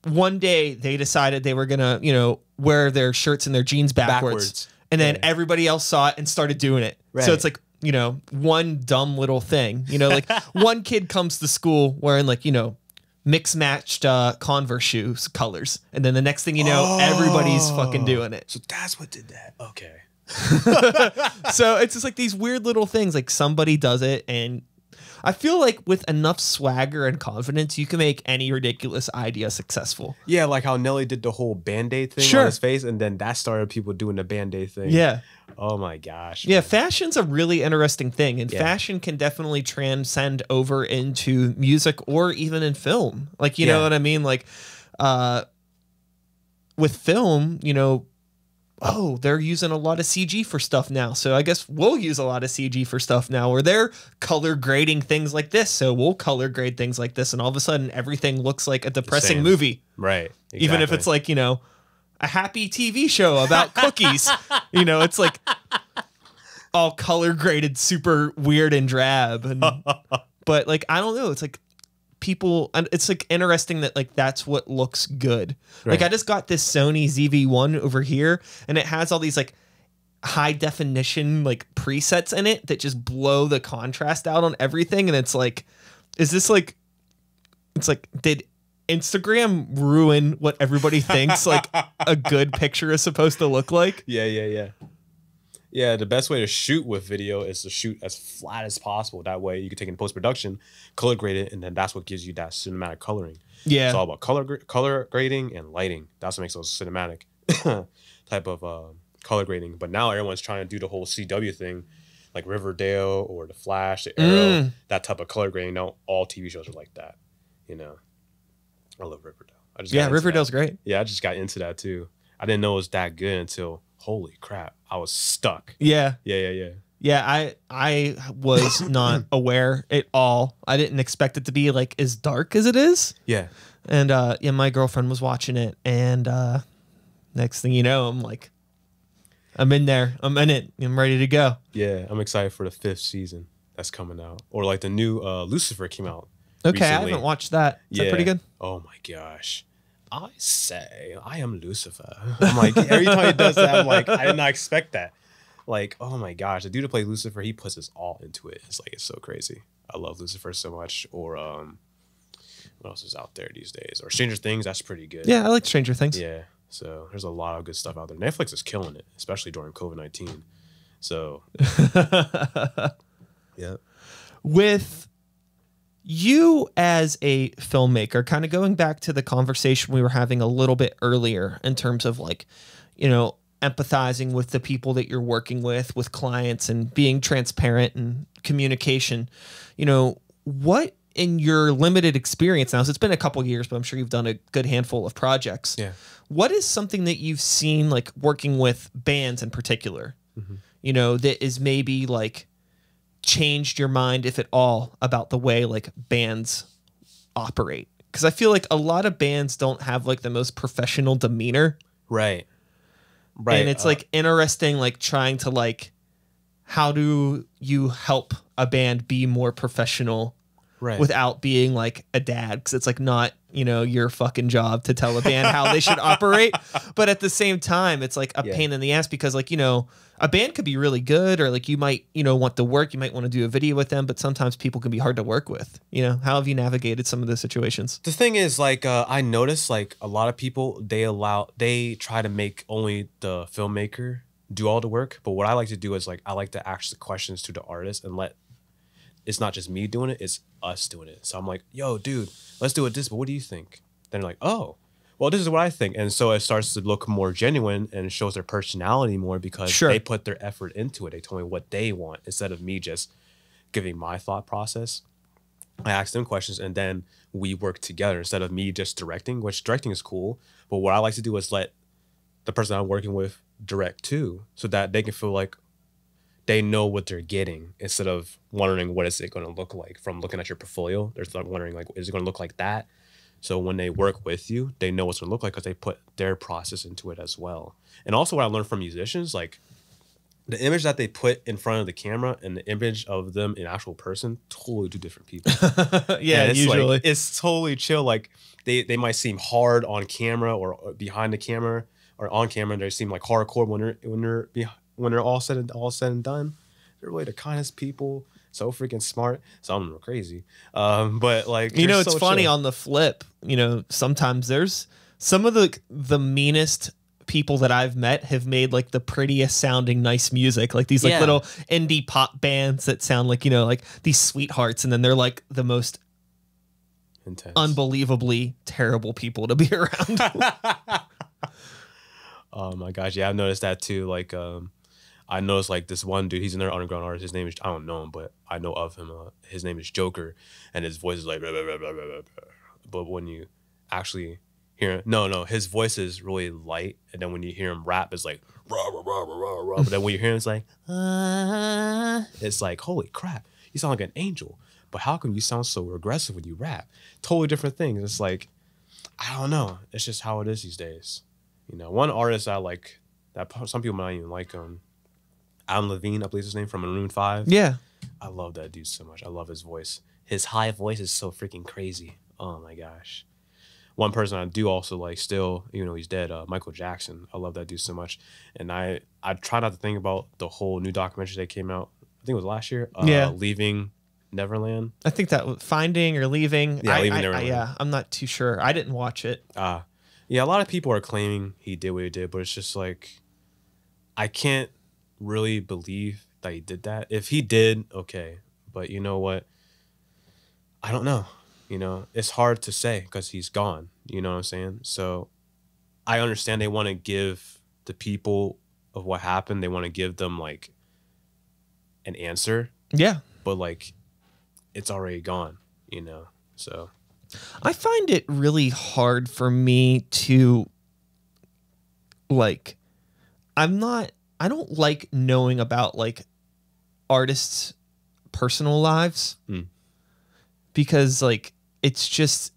Speaker 1: one day they decided they were gonna, you know, wear their shirts and their jeans backwards. And then everybody else saw it and started doing it. Right. So it's like, you know, one dumb little thing. You know, like one kid comes to school wearing like, you know, mix matched Converse shoes colors. And then the next thing you know, everybody's fucking doing it.
Speaker 2: So that's what did that. Okay.
Speaker 1: So it's just like these weird little things, like somebody does it, and I feel like with enough swagger and confidence, you can make any ridiculous idea successful.
Speaker 2: Yeah, like how Nelly did the whole Band-Aid thing on his face, and then that started people doing the Band-Aid thing.
Speaker 1: Yeah.
Speaker 2: Oh my gosh.
Speaker 1: Yeah, fashion's a really interesting thing, and fashion can definitely transcend over into music or even in film. Like, you know what I mean? Like, with film, you know, oh, they're using a lot of CG for stuff now. So I guess we'll use a lot of CG for stuff now, or they're color grading things like this. So we'll color grade things like this. And all of a sudden everything looks like a depressing movie.
Speaker 2: Right. Exactly.
Speaker 1: Even if it's like, you know, a happy TV show about cookies, you know, it's like all color graded, super weird and drab. And, but like, I don't know. It's like, people, and it's like interesting that like that's what looks good. Right. Like I just got this Sony ZV-1 over here, and it has all these like high definition like presets in it that just blow the contrast out on everything, and it's like, is this like, it's like, did Instagram ruin what everybody thinks like a good picture is supposed to look like?
Speaker 2: Yeah, the best way to shoot with video is to shoot as flat as possible. That way you can take it in post-production, color grade it, and then that's what gives you that cinematic coloring. Yeah. It's all about color grading and lighting. That's what makes those cinematic type of color grading. But now everyone's trying to do the whole CW thing, like Riverdale or The Flash, The Arrow, that type of color grading. Now all TV shows are like that, you know. I love Riverdale.
Speaker 1: Riverdale's great.
Speaker 2: Yeah, I just got into that too. I didn't know it was that good until... holy crap, I was stuck.
Speaker 1: Yeah, I was not aware at all. I didn't expect it to be like as dark as it is.
Speaker 2: Yeah.
Speaker 1: And my girlfriend was watching it, and next thing you know, I'm like, I'm in there. I'm in it. I'm ready to go.
Speaker 2: Yeah, I'm excited for the 5th season that's coming out. Or like the new Lucifer came out
Speaker 1: recently. I haven't watched that. Is that pretty good?
Speaker 2: Oh my gosh. I say, I am Lucifer. I'm like, every time he does that, I'm like, I did not expect that. Like, oh my gosh, the dude who plays Lucifer, he puts his all into it. It's like, it's so crazy. I love Lucifer so much. Or what else is out there these days? Or Stranger Things, that's pretty good.
Speaker 1: Yeah, I like Stranger Things.
Speaker 2: Yeah, so there's a lot of good stuff out there. Netflix is killing it, especially during COVID-19. So, yeah.
Speaker 1: With you as a filmmaker, kind of going back to the conversation we were having a little bit earlier in terms of like, you know, empathizing with the people that you're working with clients, and being transparent and communication, you know, what in your limited experience now, so it's been a couple years, but I'm sure you've done a good handful of projects.
Speaker 2: Yeah.
Speaker 1: What is something that you've seen like working with bands in particular, you know, that is maybe like changed your mind, if at all, about the way like bands operate? Because I feel like a lot of bands don't have like the most professional demeanor. Right. And it's like interesting, like trying to like, how do you help a band be more professional without being like a dad? Because it's like not, you know, your fucking job to tell a band how they should operate. But at the same time, it's like a pain in the ass, because like, you know, a band could be really good, or like you might, you know, want to work, you might want to do a video with them, but sometimes people can be hard to work with. You know, how have you navigated some of those situations?
Speaker 2: The thing is, like, I noticed like a lot of people, they try to make only the filmmaker do all the work. But what I like to do is like, I like to ask the questions to the artist and it's not just me doing it, it's us doing it. So I'm like, yo, dude, let's do it this, but what do you think? Then they're like, oh, well, this is what I think. And so it starts to look more genuine, and it shows their personality more, because they put their effort into it. They told me what they want, instead of me just giving my thought process. I ask them questions and then we work together instead of me just directing, which directing is cool. But what I like to do is let the person I'm working with direct too, so that they can feel like they know what they're getting instead of wondering what is it going to look like from looking at your portfolio. They're like wondering like, is it going to look like that? So when they work with you, they know what's going to look like because they put their process into it as well. And also what I learned from musicians, like the image that they put in front of the camera and the image of them in actual person, totally two different people.
Speaker 1: Yeah,
Speaker 2: it's
Speaker 1: usually.
Speaker 2: Like, it's totally chill. Like they might seem hard on camera or behind the camera or on camera. They seem like hardcore when they're all said and done. They're really the kindest people. So freaking smart. Some of them are crazy. But like,
Speaker 1: you know, it's
Speaker 2: so
Speaker 1: funny
Speaker 2: chill.
Speaker 1: on the flip, you know, sometimes there's some of the meanest people that I've met have made like the prettiest sounding nice music, like these like little indie pop bands that sound like, you know, like these sweethearts, and then they're like the most
Speaker 2: intense,
Speaker 1: unbelievably terrible people to be around.
Speaker 2: Oh my gosh, yeah, I've noticed that too. Like I noticed like this one dude, he's another underground artist. His name is, I don't know him, but I know of him. His name is Joker, and his voice is like blah, blah, blah, blah, blah, blah. But when you actually hear, no, his voice is really light, and then when you hear him rap, it's like rah, rah, rah, rah, rah, rah. But then when you hear him, it's like it's like, holy crap, you sound like an angel. But how come you sound so aggressive when you rap? Totally different things. It's like, I don't know. It's just how it is these days. You know, one artist I like that some people might even like Adam Levine, I believe his name, from Maroon 5.
Speaker 1: Yeah.
Speaker 2: I love that dude so much. I love his voice. His high voice is so freaking crazy. Oh my gosh. One person I do also like still, even though he's dead, Michael Jackson. I love that dude so much. And I try not to think about the whole new documentary that came out, I think it was last year, Leaving Neverland.
Speaker 1: I think that Finding or Leaving.
Speaker 2: Yeah, Leaving Neverland.
Speaker 1: Yeah, I'm not too sure. I didn't watch it.
Speaker 2: Yeah, a lot of people are claiming he did what he did, but it's just like, I can't really believe that he did that. If he did, okay. But you know what? I don't know. You know, it's hard to say because he's gone. You know what I'm saying? So I understand they want to give the people of what happened, they want to give them like an answer.
Speaker 1: Yeah.
Speaker 2: But like, it's already gone, you know? So
Speaker 1: I find it really hard for me to like, I don't like knowing about like artists' personal lives because like, it's just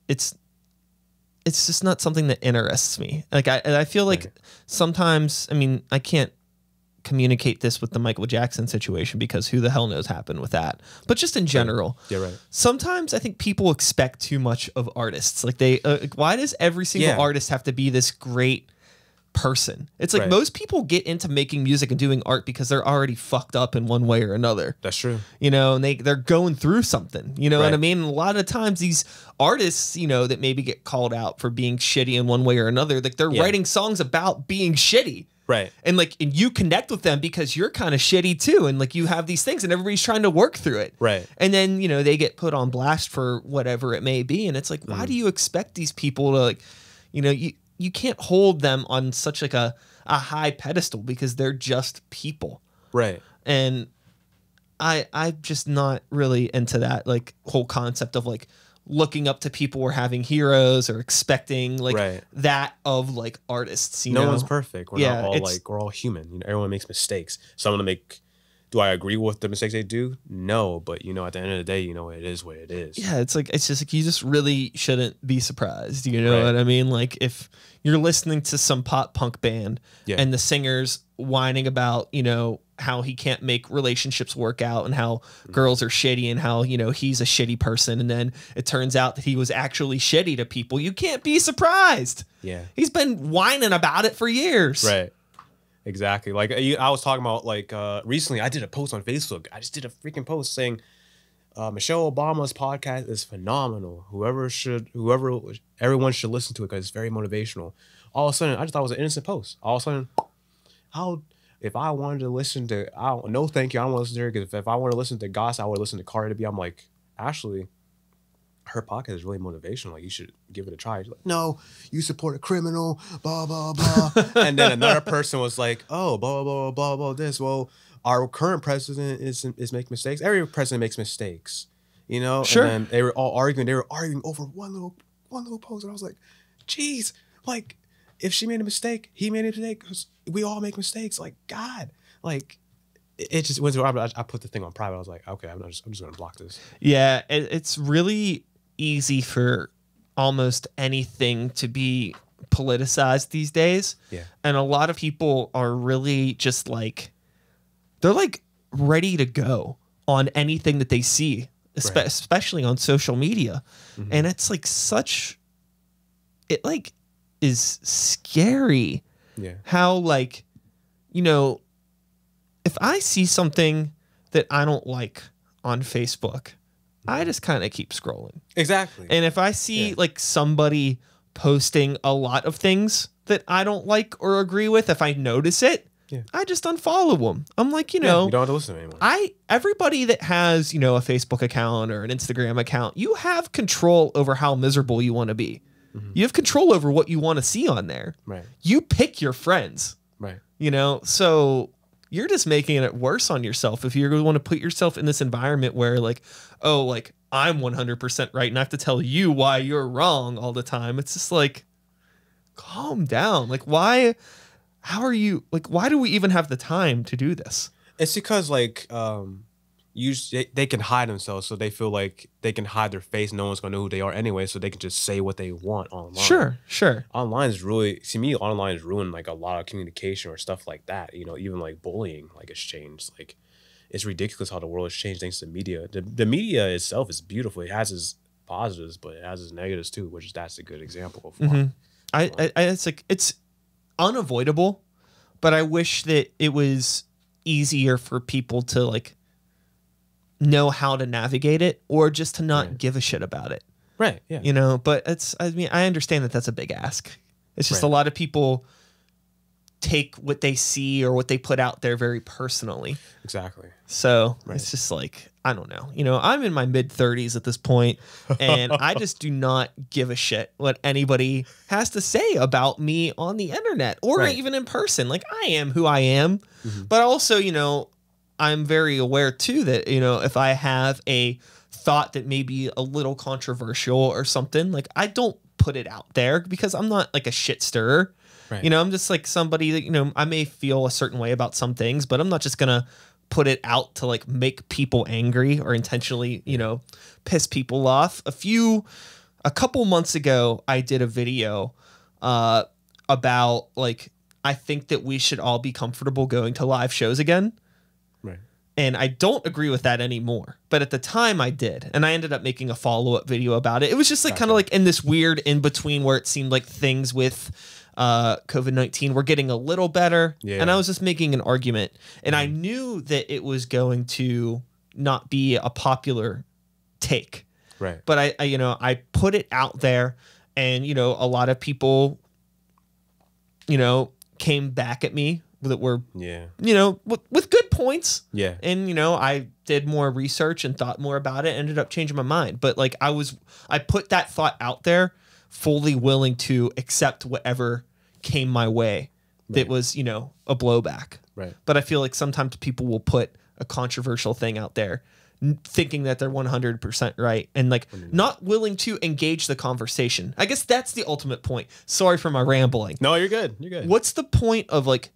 Speaker 1: not something that interests me. Like I feel like sometimes, I mean, I can't communicate this with the Michael Jackson situation because who the hell knows happened with that. But just in general,
Speaker 2: yeah, right.
Speaker 1: Sometimes I think people expect too much of artists. Like they, why does every single artist have to be this great person? It's like most people get into making music and doing art because they're already fucked up in one way or another.
Speaker 2: That's true.
Speaker 1: You know, and they're going through something, you know what I mean? And a lot of times these artists, you know, that maybe get called out for being shitty in one way or another, like they're writing songs about being shitty.
Speaker 2: Right.
Speaker 1: And like, and you connect with them because you're kind of shitty too. And like, you have these things and everybody's trying to work through it.
Speaker 2: Right.
Speaker 1: And then, you know, they get put on blast for whatever it may be. And it's like, why do you expect these people to like, you know, you can't hold them on such like a high pedestal because they're just people.
Speaker 2: Right.
Speaker 1: And I'm just not really into that like whole concept of like looking up to people or having heroes or expecting like that of like artists. You know?
Speaker 2: No one's perfect. We're not all like, we're all human. You know, everyone makes mistakes. Do I agree with the mistakes they do? No, but you know, at the end of the day, you know, it is what it is.
Speaker 1: Yeah, it's just like you just really shouldn't be surprised. You know what I mean? Like if you're listening to some pop punk band and the singer's whining about, you know, how he can't make relationships work out and how girls are shitty and how, you know, he's a shitty person. And then it turns out that he was actually shitty to people. You can't be surprised. Yeah. He's been whining about it for years.
Speaker 2: Right. Exactly. Like I was talking about like recently I did a post on Facebook. I just did a freaking post saying Michelle Obama's podcast is phenomenal. Everyone should listen to it because it's very motivational. All of a sudden, I just thought it was an innocent post. All of a sudden, if I wanted to listen to, no thank you, I don't want to listen to her because if I want to listen to Goss, I would listen to Cardi B. I'm like, Ashley, her podcast is really motivational. Like, you should give it a try. She's like, no, you support a criminal, blah, blah, blah. And then another person was like, oh, blah, blah, blah, blah, blah, this. Well, our current president is making mistakes. Every president makes mistakes, you know.
Speaker 1: Sure.
Speaker 2: And then they were all arguing. They were arguing over one little post, and I was like, "Geez, like if she made a mistake, he made a mistake. 'Cause we all make mistakes. Like God, like." It just was. I put the thing on private. I was like, okay, I'm just gonna block this.
Speaker 1: Yeah, it's really easy for almost anything to be politicized these days.
Speaker 2: Yeah,
Speaker 1: and a lot of people are really just like, they're like ready to go on anything that they see, especially on social media, and it's like it like is scary.
Speaker 2: Yeah,
Speaker 1: how like, you know. If I see something that I don't like on Facebook, I just kind of keep scrolling.
Speaker 2: exactly.
Speaker 1: And if I see like somebody posting a lot of things that I don't like or agree with, if I notice it, I just unfollow them. I'm like, you know,
Speaker 2: you don't have to listen to anyone.
Speaker 1: Everybody that has, you know, a Facebook account or an Instagram account, you have control over how miserable you want to be. You have control over what you want to see on there.
Speaker 2: Right.
Speaker 1: You pick your friends.
Speaker 2: Right.
Speaker 1: You know, so you're just making it worse on yourself if you're going to want to put yourself in this environment where like, oh, like I'm 100% right and I have to tell you why you're wrong all the time. It's just like, calm down. Like, why? How are you? Like, why do we even have the time to do this?
Speaker 2: It's because like they can hide themselves, so they feel like they can hide their face. No one's gonna know who they are anyway, so they can just say what they want online.
Speaker 1: Sure.
Speaker 2: Online is really, to me, online has ruined like a lot of communication or stuff like that. You know, even like bullying, like it's changed. Like it's ridiculous how the world has changed thanks to media. The media itself is beautiful. It has its positives, but it has its negatives too, which that's a good example of one.
Speaker 1: It's like it's unavoidable, but I wish that it was easier for people to like know how to navigate it or just to not give a shit about it.
Speaker 2: Right. Yeah.
Speaker 1: You know, but I understand that that's a big ask. It's just a lot of people take what they see or what they put out there very personally.
Speaker 2: Exactly.
Speaker 1: So it's just like, I don't know. You know, I'm in my mid-30s at this point, and I just do not give a shit what anybody has to say about me on the internet or even in person. Like, I am who I am. But also, you know, I'm very aware too that, you know, if I have a thought that may be a little controversial or something, like I don't put it out there because I'm not like a shit stirrer. You know, I'm just like somebody that, you know, I may feel a certain way about some things, but I'm not just gonna put it out to like make people angry or intentionally, you know, piss people off. A couple months ago, I did a video about like, I think that we should all be comfortable going to live shows again. And I don't agree with that anymore. But at the time I did. And I ended up making a follow-up video about it. It was just like kind of like in this weird in-between where it seemed like things with COVID-19 were getting a little better. And I was just making an argument. And I knew that it was going to not be a popular take. But I you know, I put it out there, and, you know, a lot of people, you know, came back at me that were, you know, with good points. And, you know, I did more research and thought more about it, ended up changing my mind. But like I put that thought out there fully willing to accept whatever came my way that was, you know, a blowback. But I feel like sometimes people will put a controversial thing out there thinking that they're 100% right and like not willing to engage the conversation. I guess that's the ultimate point. Sorry for my rambling.
Speaker 2: No, you're good. You're good.
Speaker 1: What's the point of like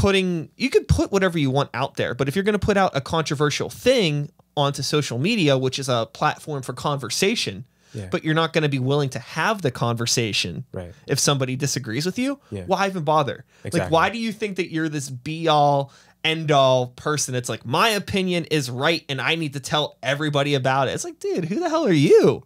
Speaker 1: you can put whatever you want out there, but if you're going to put out a controversial thing onto social media, which is a platform for conversation, but you're not going to be willing to have the conversation if somebody disagrees with you, why even bother? Like, why do you think that you're this be-all, end-all person? It's like, my opinion is right and I need to tell everybody about it. It's like, dude, who the hell are you?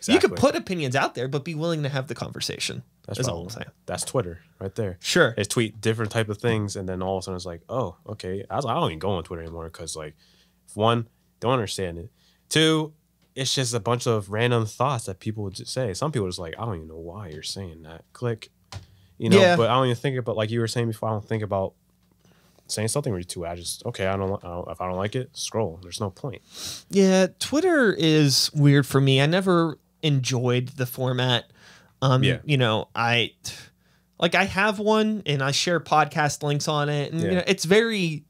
Speaker 1: You could put opinions out there, but be willing to have the conversation. That's all I'm saying.
Speaker 2: That's Twitter right there.
Speaker 1: Sure.
Speaker 2: They tweet different type of things, and then all of a sudden it's like, oh, okay. I don't even go on Twitter anymore because, like, one, don't understand it. Two, it's just a bunch of random thoughts that people would just say. Some people are just like, I don't even know why you're saying that. Click. You know, but I don't even think about, like you were saying before, I don't think about saying something or two. I just, okay, if I don't like it, scroll. There's no point. Yeah,
Speaker 1: Twitter is weird for me. I never enjoyed the format. You know, I have one and I share podcast links on it, and you know, it's very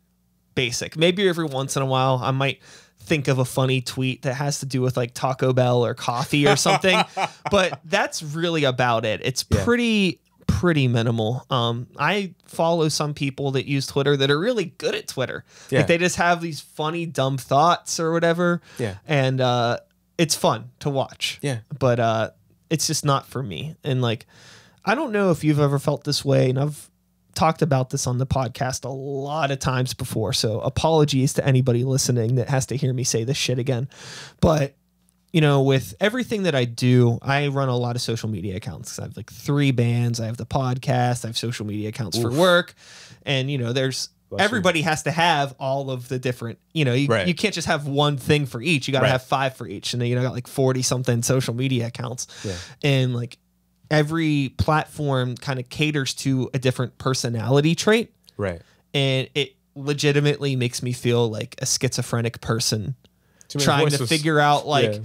Speaker 1: basic. Maybe every once in a while I might think of a funny tweet that has to do with like Taco Bell or coffee or something, but that's really about it. It's pretty minimal. I follow some people that use Twitter that are really good at Twitter. Like they just have these funny, dumb thoughts or whatever. Yeah. And it's fun to watch. Yeah. But it's just not for me. And like, I don't know if you've ever felt this way, and I've talked about this on the podcast a lot of times before, so apologies to anybody listening that has to hear me say this shit again. But you know, with everything that I do, I run a lot of social media accounts. I have like 3 bands. I have the podcast. I have social media accounts for work. And, you know, everybody has to have all of the different, you know, you can't just have one thing for each. You got to have 5 for each. And then, you know, got like 40 something social media accounts. Yeah. And like every platform kind of caters to a different personality trait. Right. And it legitimately makes me feel like a schizophrenic person trying to figure out like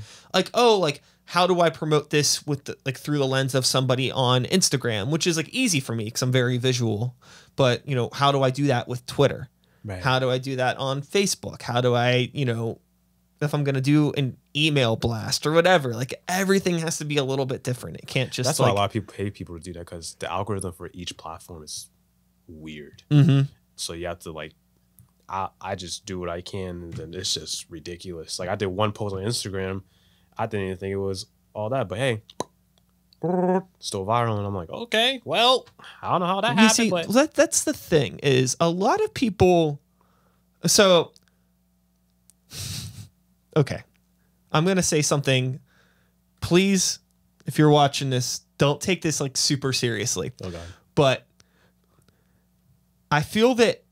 Speaker 1: how do I promote this with through the lens of somebody on Instagram, which is like easy for me because I'm very visual. But you know, how do I do that with Twitter? Right. How do I do that on Facebook? How do I, you know, if I'm gonna do an email blast or whatever, like everything has to be a little bit different. It can't just.
Speaker 2: That's why a lot of people pay people to do that, because the algorithm for each platform is weird. Mm-hmm. So you have to like. I just do what I can, and it's just ridiculous. Like I did one post on Instagram, I didn't even think it was all that, but hey, still viral, and I'm like, okay, well, I don't know how that happened. See,
Speaker 1: but that's the thing, is a lot of people. So, okay, I'm gonna say something. Please, if you're watching this, don't take this like super seriously. Oh God. But I feel that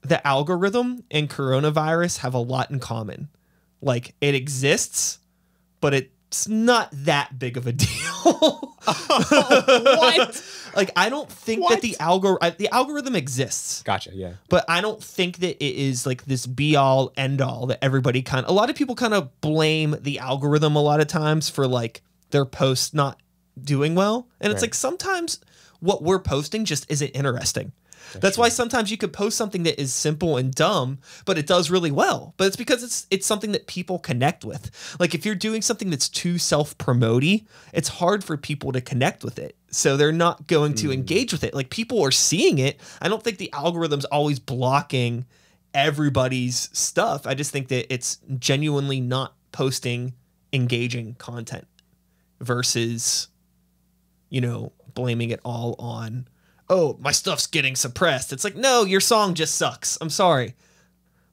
Speaker 1: the algorithm and coronavirus have a lot in common. Like it exists, but it's not that big of a deal. What? Like I don't think that the algorithm exists.
Speaker 2: Gotcha. Yeah.
Speaker 1: But I don't think that it is like this be all end all that everybody a lot of people kind of blame the algorithm a lot of times for like their posts not doing well. And it's like sometimes what we're posting just isn't interesting. That's why sometimes you could post something that is simple and dumb, but it does really well. But it's because it's something that people connect with. Like if you're doing something that's too self-promote-y, it's hard for people to connect with it. So they're not going to engage with it. Like people are seeing it. I don't think the algorithm's always blocking everybody's stuff. I just think that it's genuinely not posting engaging content versus, you know, blaming it all on, oh, my stuff's getting suppressed. It's like, no, your song just sucks. I'm sorry.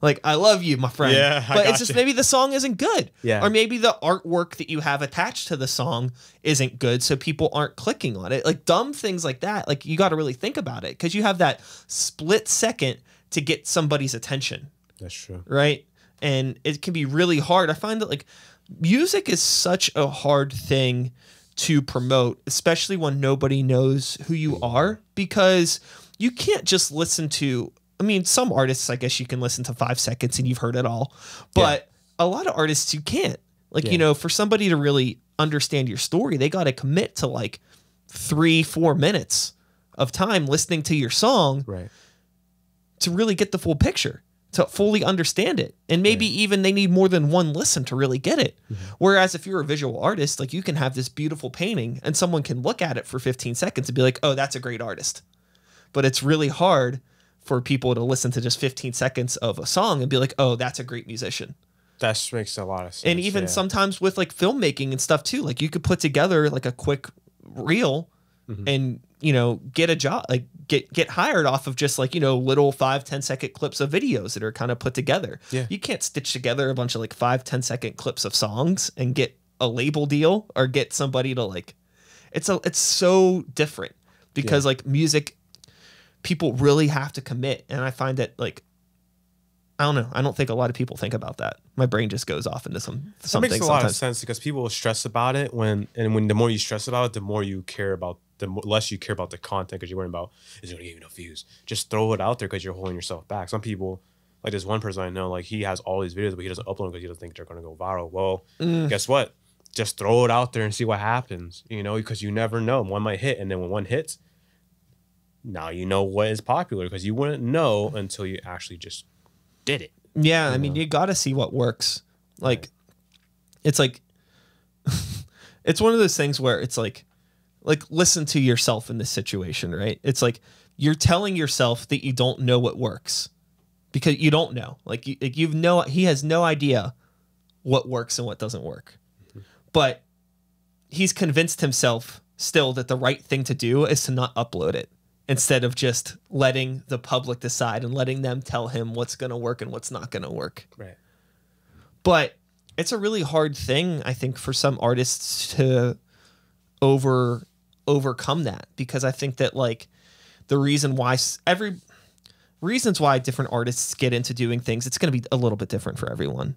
Speaker 1: Like, I love you, my friend. Yeah, but it's just maybe the song isn't good. Yeah. Or maybe the artwork that you have attached to the song isn't good, so people aren't clicking on it. Like, dumb things like that. Like, you got to really think about it, because you have that split second to get somebody's attention.
Speaker 2: That's true.
Speaker 1: Right? And it can be really hard. I find that, like, music is such a hard thing to promote, especially when nobody knows who you are, because you can't just listen to, I mean, some artists, I guess you can listen to 5 seconds and you've heard it all, but a lot of artists you can't. Like, you know, for somebody to really understand your story, they got to commit to like 3-4 minutes of time listening to your song to really get the full picture, to fully understand it. And maybe even they need more than one listen to really get it. Whereas if you're a visual artist, like you can have this beautiful painting and someone can look at it for 15 seconds and be like, oh, that's a great artist. But it's really hard for people to listen to just 15 seconds of a song and be like, oh, that's a great musician.
Speaker 2: That makes a lot of sense.
Speaker 1: And even sometimes with like filmmaking and stuff too, like you could put together like a quick reel and, you know, get a job, like get hired off of just like, you know, little 5-10 second clips of videos that are kind of put together. Yeah. You can't stitch together a bunch of like 5-10 second clips of songs and get a label deal or get somebody to like, it's so different because like music, people really have to commit. And I find that like, I don't know. I don't think a lot of people think about that. My brain just goes off into something. That makes a lot of
Speaker 2: sense, because people stress about it when the more you stress about it, the more you care about, the less you care about the content, because you're worrying about, is it going to give you enough views? Just throw it out there because you're holding yourself back. Some people, like this one person I know, like he has all these videos, but he doesn't upload them because he doesn't think they're going to go viral. Well, guess what? Just throw it out there and see what happens, you know, because you never know. One might hit, and then when one hits, now you know what is popular, because you wouldn't know until you actually just
Speaker 3: did it.
Speaker 1: Yeah, I mean, you got to see what works. Like, it's like, it's one of those things where it's like listen to yourself in this situation, right? It's like you're telling yourself that you don't know what works because you don't know. Like, he has no idea what works and what doesn't work. But he's convinced himself still that the right thing to do is to not upload it instead of just letting the public decide and letting them tell him what's going to work and what's not going to work.
Speaker 2: Right.
Speaker 1: But it's a really hard thing, I think, for some artists to overcome that, because I think that like the reasons why different artists get into doing things, it's going to be a little bit different for everyone.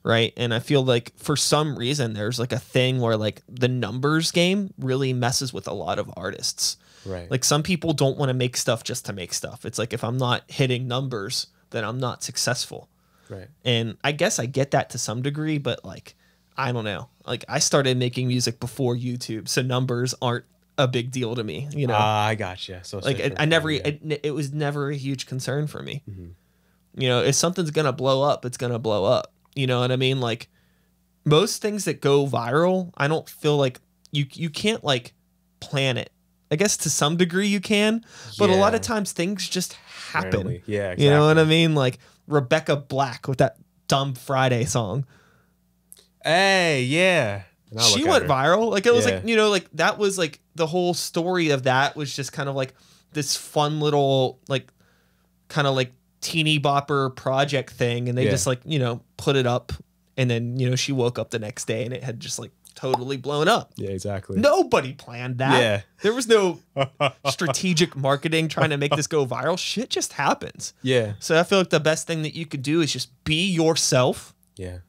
Speaker 1: Right. And I feel like for some reason there's like a thing where like the numbers game really messes with a lot of artists.
Speaker 2: Right.
Speaker 1: Like some people don't want to make stuff just to make stuff. It's like, if I'm not hitting numbers, then I'm not successful.
Speaker 2: Right.
Speaker 1: And I guess I get that to some degree, but like, I don't know. Like, I started making music before YouTube, so numbers aren't a big deal to me, you know?
Speaker 2: I gotcha. So
Speaker 1: like it was never a huge concern for me. You know, if something's going to blow up, it's going to blow up. You know what I mean? Like, most things that go viral, I don't feel like you can't like plan it. I guess to some degree you can, but a lot of times things just happen.
Speaker 2: Randomly. Yeah, exactly.
Speaker 1: You know what I mean? Like Rebecca Black with that dumb Friday song.
Speaker 2: Hey, yeah.
Speaker 1: She went viral. Like, it was like, you know, like that was like the whole story of that was just kind of like this fun little, like, kind of like teeny bopper project thing. And they just like, you know, put it up. And then, you know, she woke up the next day and it had just like totally blown up.
Speaker 2: Yeah, exactly.
Speaker 1: Nobody planned that.
Speaker 2: Yeah.
Speaker 1: There was no strategic marketing trying to make this go viral. Shit just happens.
Speaker 2: Yeah.
Speaker 1: So I feel like the best thing that you could do is just be yourself.
Speaker 2: Yeah.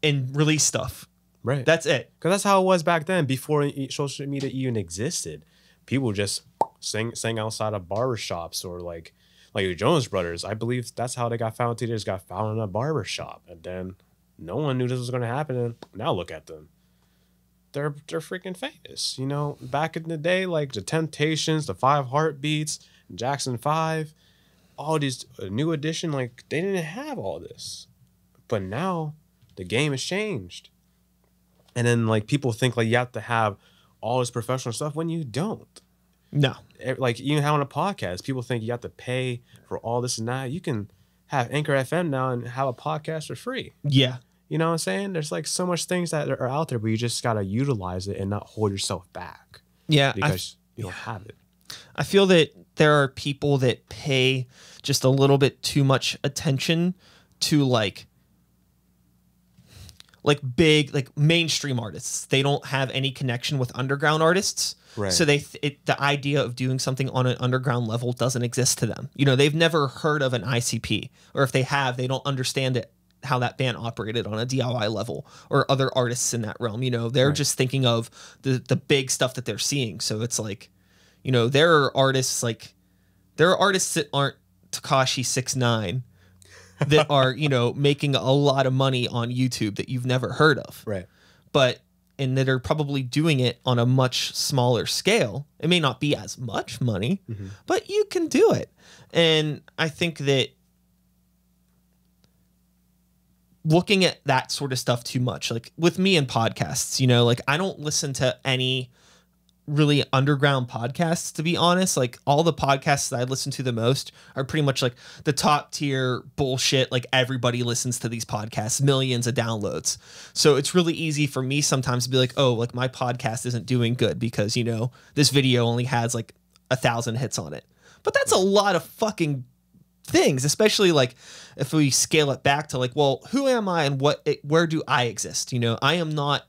Speaker 1: And release stuff.
Speaker 2: Right.
Speaker 1: That's it.
Speaker 2: Because that's how it was back then, before social media even existed. People just sang outside of barbershops, or like the Jonas Brothers. I believe that's how they got found. They just got found in a barbershop, and then no one knew this was going to happen. And now look at them. They're freaking famous. You know, back in the day, like the Temptations, the Five Heartbeats, Jackson 5, all these New Edition, like they didn't have all this. But now the game has changed. And then like people think like you have to have all this professional stuff when you don't.
Speaker 1: No.
Speaker 2: Like even having a podcast, people think you have to pay for all this and that. You can have Anchor FM now and have a podcast for free.
Speaker 1: Yeah.
Speaker 2: You know what I'm saying? There's like so much things that are out there, but you just got to utilize it and not hold yourself back.
Speaker 1: Yeah.
Speaker 2: Because you don't have it.
Speaker 1: I feel that there are people that pay just a little bit too much attention to like big, like mainstream artists. They don't have any connection with underground artists.
Speaker 2: Right.
Speaker 1: So the idea of doing something on an underground level doesn't exist to them. You know, they've never heard of an ICP, or if they have, they don't understand it, how that band operated on a DIY level, or other artists in that realm. You know, they're just thinking of the big stuff that they're seeing. So it's like, you know, there are artists that aren't Tekashi 6ix9ine that are, you know, making a lot of money on YouTube that you've never heard of.
Speaker 2: Right.
Speaker 1: And that are probably doing it on a much smaller scale. It may not be as much money, but you can do it. And I think that looking at that sort of stuff too much, like with me and podcasts, you know, like I don't listen to any really underground podcasts, to be honest. Like all the podcasts that I listen to the most are pretty much like the top tier bullshit. Like everybody listens to these podcasts, millions of downloads. So it's really easy for me sometimes to be like, oh, like my podcast isn't doing good because, you know, this video only has like 1,000 hits on it. But that's a lot of fucking things, especially like if we scale it back to like, well, who am I and where do I exist? You know, I am not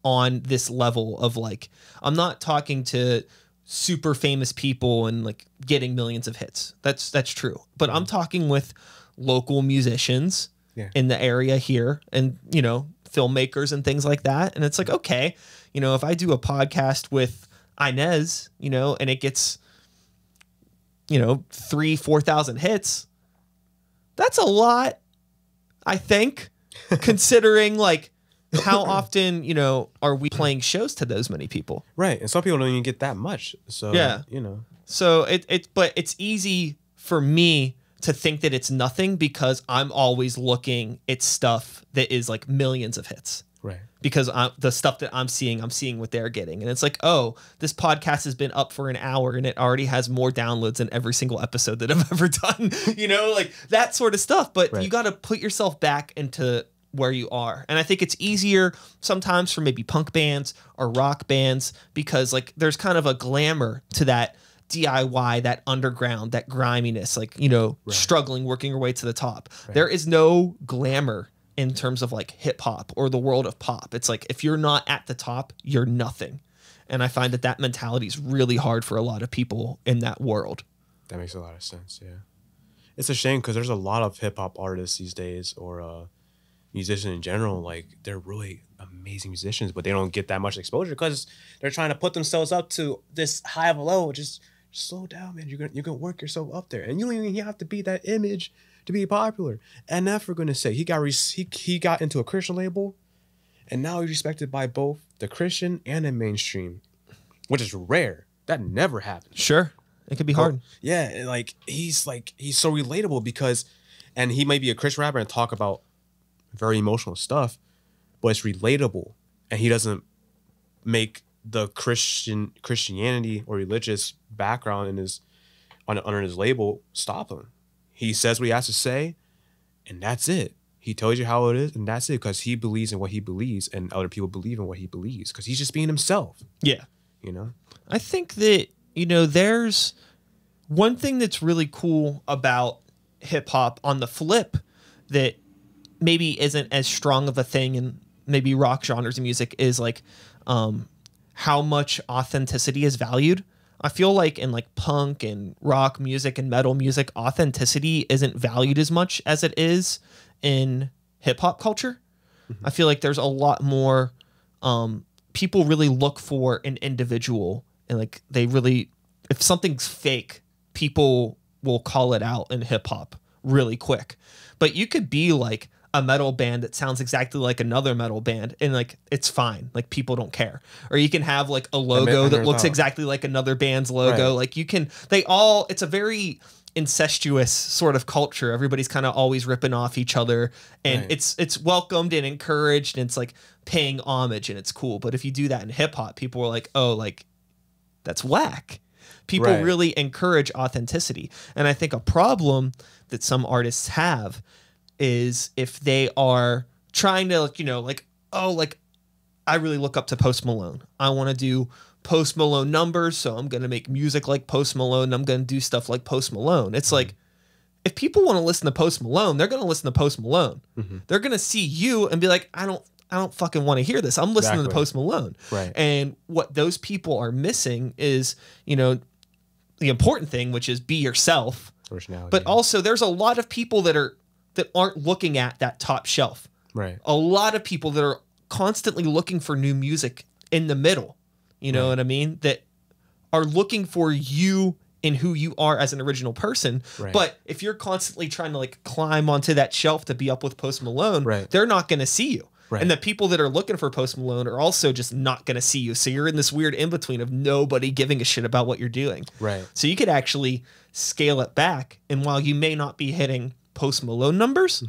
Speaker 1: on this level of like, I'm not talking to super famous people and like getting millions of hits. That's true. But I'm talking with local musicians in the area here, and, you know, filmmakers and things like that. And it's like, okay, you know, if I do a podcast with Inez, you know, and it gets, you know, 3,000-4,000 hits, that's a lot, I think, considering like how often, you know, are we playing shows to those many people?
Speaker 2: Right. And some people don't even get that much. So,
Speaker 1: yeah,
Speaker 2: you know.
Speaker 1: So but it's easy for me to think that it's nothing because I'm always looking at stuff that is like millions of hits.
Speaker 2: Right.
Speaker 1: Because the stuff that I'm seeing what they're getting. And it's like, oh, this podcast has been up for an hour and it already has more downloads than every single episode that I've ever done, you know, like that sort of stuff. But you got to put yourself back into where you are. And I think it's easier sometimes for maybe punk bands or rock bands because like there's kind of a glamour to that DIY, that underground, that griminess, like, you know, struggling, working your way to the top. There is no glamour in terms of like hip hop or the world of pop. It's like, if you're not at the top, you're nothing. And I find that mentality is really hard for a lot of people in that world.
Speaker 2: That makes a lot of sense. Yeah. It's a shame because there's a lot of hip hop artists these days or musicians in general. Like they're really amazing musicians, but they don't get that much exposure because they're trying to put themselves up to this high of a low. Just slow down, man. You're gonna work yourself up there. And you don't even have to be that image to be popular. And that's for goodness sake, he got into a Christian label, and now he's respected by both the Christian and the mainstream, which is rare. That never happens.
Speaker 1: Sure, it could be hard.
Speaker 2: Yeah, he's so relatable because, and he might be a Christian rapper and talk about very emotional stuff, but it's relatable, and he doesn't make the Christianity or religious background in his under his label stop him. He says what he has to say, and that's it. He tells you how it is, and that's it, because he believes in what he believes, and other people believe in what he believes, because he's just being himself.
Speaker 1: Yeah.
Speaker 2: You know?
Speaker 1: I think that, you know, there's one thing that's really cool about hip-hop on the flip that maybe isn't as strong of a thing in maybe rock genres of music is, like, how much authenticity is valued. I feel like in like punk and rock music and metal music, authenticity isn't valued as much as it is in hip hop culture. Mm-hmm. I feel like there's a lot more people really look for an individual, and like they really, if something's fake, people will call it out in hip hop really quick. But you could be like a metal band that sounds exactly like another metal band, and like it's fine, like people don't care. Or you can have like a logo that looks exactly like another band's logo. Like you can, it's a very incestuous sort of culture. Everybody's kind of always ripping off each other, and it's welcomed and encouraged, and it's like paying homage, and it's cool. But if you do that in hip hop, people are like, oh, like that's whack. People really encourage authenticity. And I think a problem that some artists have is if they are trying to, like, you know, like, oh, like I really look up to Post Malone. I want to do Post Malone numbers, so I'm going to make music like Post Malone, and I'm going to do stuff like Post Malone. It's like, if people want to listen to Post Malone, they're going to listen to Post Malone. Mm-hmm. They're going to see you and be like, I don't fucking want to hear this. I'm listening to Post Malone. Right. And what those people are missing is, you know, the important thing, which is be yourself. Originality. But also there's a lot of people that aren't looking at that top shelf. Right. A lot of people that are constantly looking for new music in the middle. You know what I mean? That are looking for you in who you are as an original person. Right. But if you're constantly trying to like climb onto that shelf to be up with Post Malone, they're not going to see you. Right. And the people that are looking for Post Malone are also just not going to see you. So you're in this weird in-between of nobody giving a shit about what you're doing. Right. So you could actually scale it back. And while you may not be hitting Post Malone numbers,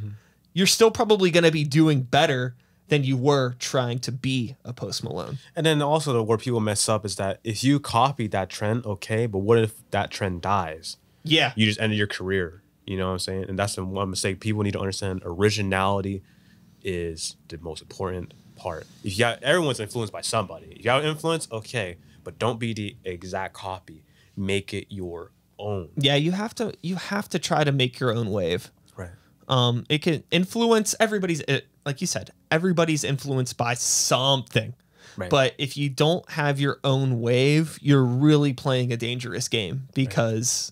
Speaker 1: you're still probably going to be doing better than you were trying to be a Post Malone. And then also where people mess up is that if you copy that trend, okay, but what if that trend dies? Yeah. You just ended your career. You know what I'm saying? And that's the one mistake. People need to understand originality is the most important part. If you got, everyone's influenced by somebody. If you got influence, okay, but don't be the exact copy. Make it your own. Yeah, you have to try to make your own wave. Right. It can influence everybody's, like you said, everybody's influenced by something. Right. But if you don't have your own wave, you're really playing a dangerous game because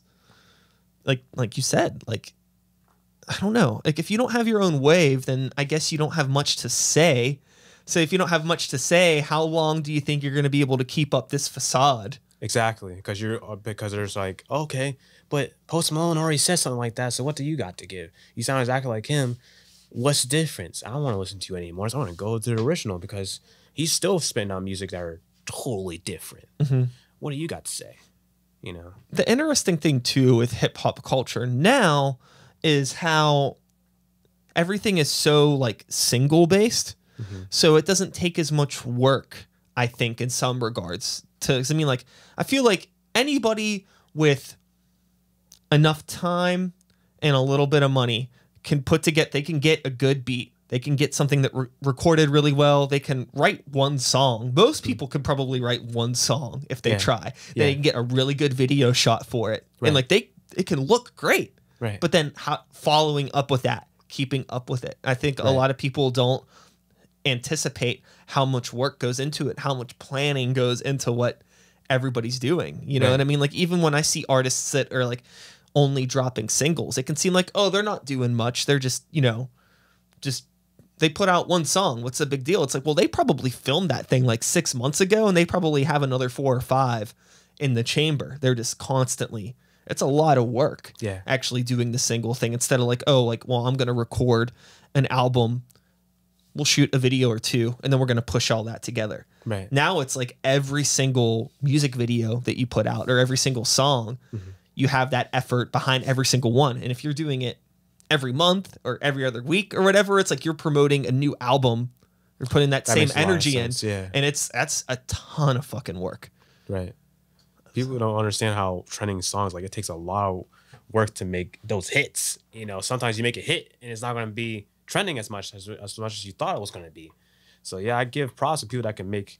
Speaker 1: like you said, like I don't know. Like if you don't have your own wave, then I guess you don't have much to say. So if you don't have much to say, how long do you think you're going to be able to keep up this facade? Exactly, because there's like, okay, but Post Malone already said something like that, so what do you got to give? You sound exactly like him. What's the difference? I don't want to listen to you anymore. So I want to go to the original because he's still spitting out music that are totally different. Mm-hmm. What do you got to say?
Speaker 2: you know.
Speaker 1: The interesting thing too with hip hop culture now is how everything is so like single based. So it doesn't take as much work, I think, in some regards. I mean, like, I feel like anybody with enough time and a little bit of money can they can get a good beat. They can get something that recorded really well. They can write one song. Most people can probably write one song if they try. They can get a really good video shot for it. And like it can look great.
Speaker 2: Right.
Speaker 1: But then following up with that, keeping up with it. I think a lot of people don't anticipate how much work goes into it, how much planning goes into what everybody's doing. You know what I mean? Like, even when I see artists that are like only dropping singles, it can seem like, oh, they're not doing much. They're just, you know, they put out one song. What's the big deal? It's like, well, they probably filmed that thing like 6 months ago, and they probably have another 4 or 5 in the chamber. They're just constantly, it's a lot of work actually doing the single thing, instead of like, oh, like, well, I'm going to record an album. We'll shoot a video or 2, and then we're going to push all that together.
Speaker 2: Right.
Speaker 1: Now it's like every single music video that you put out, or every single song, you have that effort behind every single one. And if you're doing it every month or every other week or whatever, it's like you're promoting a new album. You're putting that same energy in.
Speaker 2: Yeah.
Speaker 1: And that's a ton of fucking work.
Speaker 2: Right. People don't understand how trending songs, like, it takes a lot of work to make those hits. You know, sometimes you make a hit and it's not going to be trending as much as you thought it was going to be. So yeah, I give props to people that can make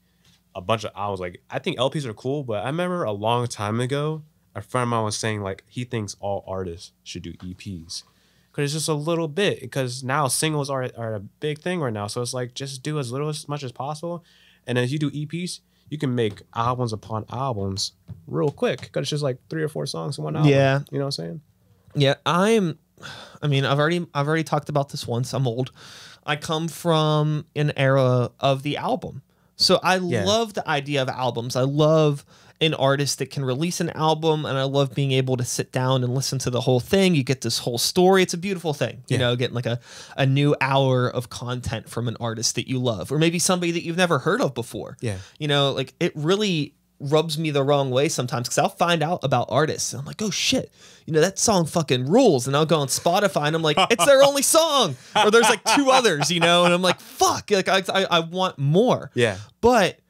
Speaker 2: a bunch of albums. Like, I think LPs are cool, but I remember a long time ago, a friend of mine was saying, like, he thinks all artists should do EPs. Because it's just a little bit, because now singles are a big thing right now. So it's like, just do as much as possible. And as you do EPs, you can make albums upon albums real quick, because it's just like 3 or 4 songs in one album.
Speaker 1: Yeah.
Speaker 2: You know what I'm saying?
Speaker 1: Yeah, I've already talked about this once. I'm old. I come from an era of the album. So I love the idea of albums. I love an artist that can release an album, and I love being able to sit down and listen to the whole thing. You get this whole story. It's a beautiful thing, you know, getting like a new hour of content from an artist that you love, or maybe somebody that you've never heard of before. Yeah. You know, like, it really rubs me the wrong way sometimes, because I'll find out about artists and I'm like, oh shit, you know, that song fucking rules. And I'll go on Spotify and I'm like, it's their only song, or there's like 2 others, you know, and I'm like, fuck, like I want more. Yeah. But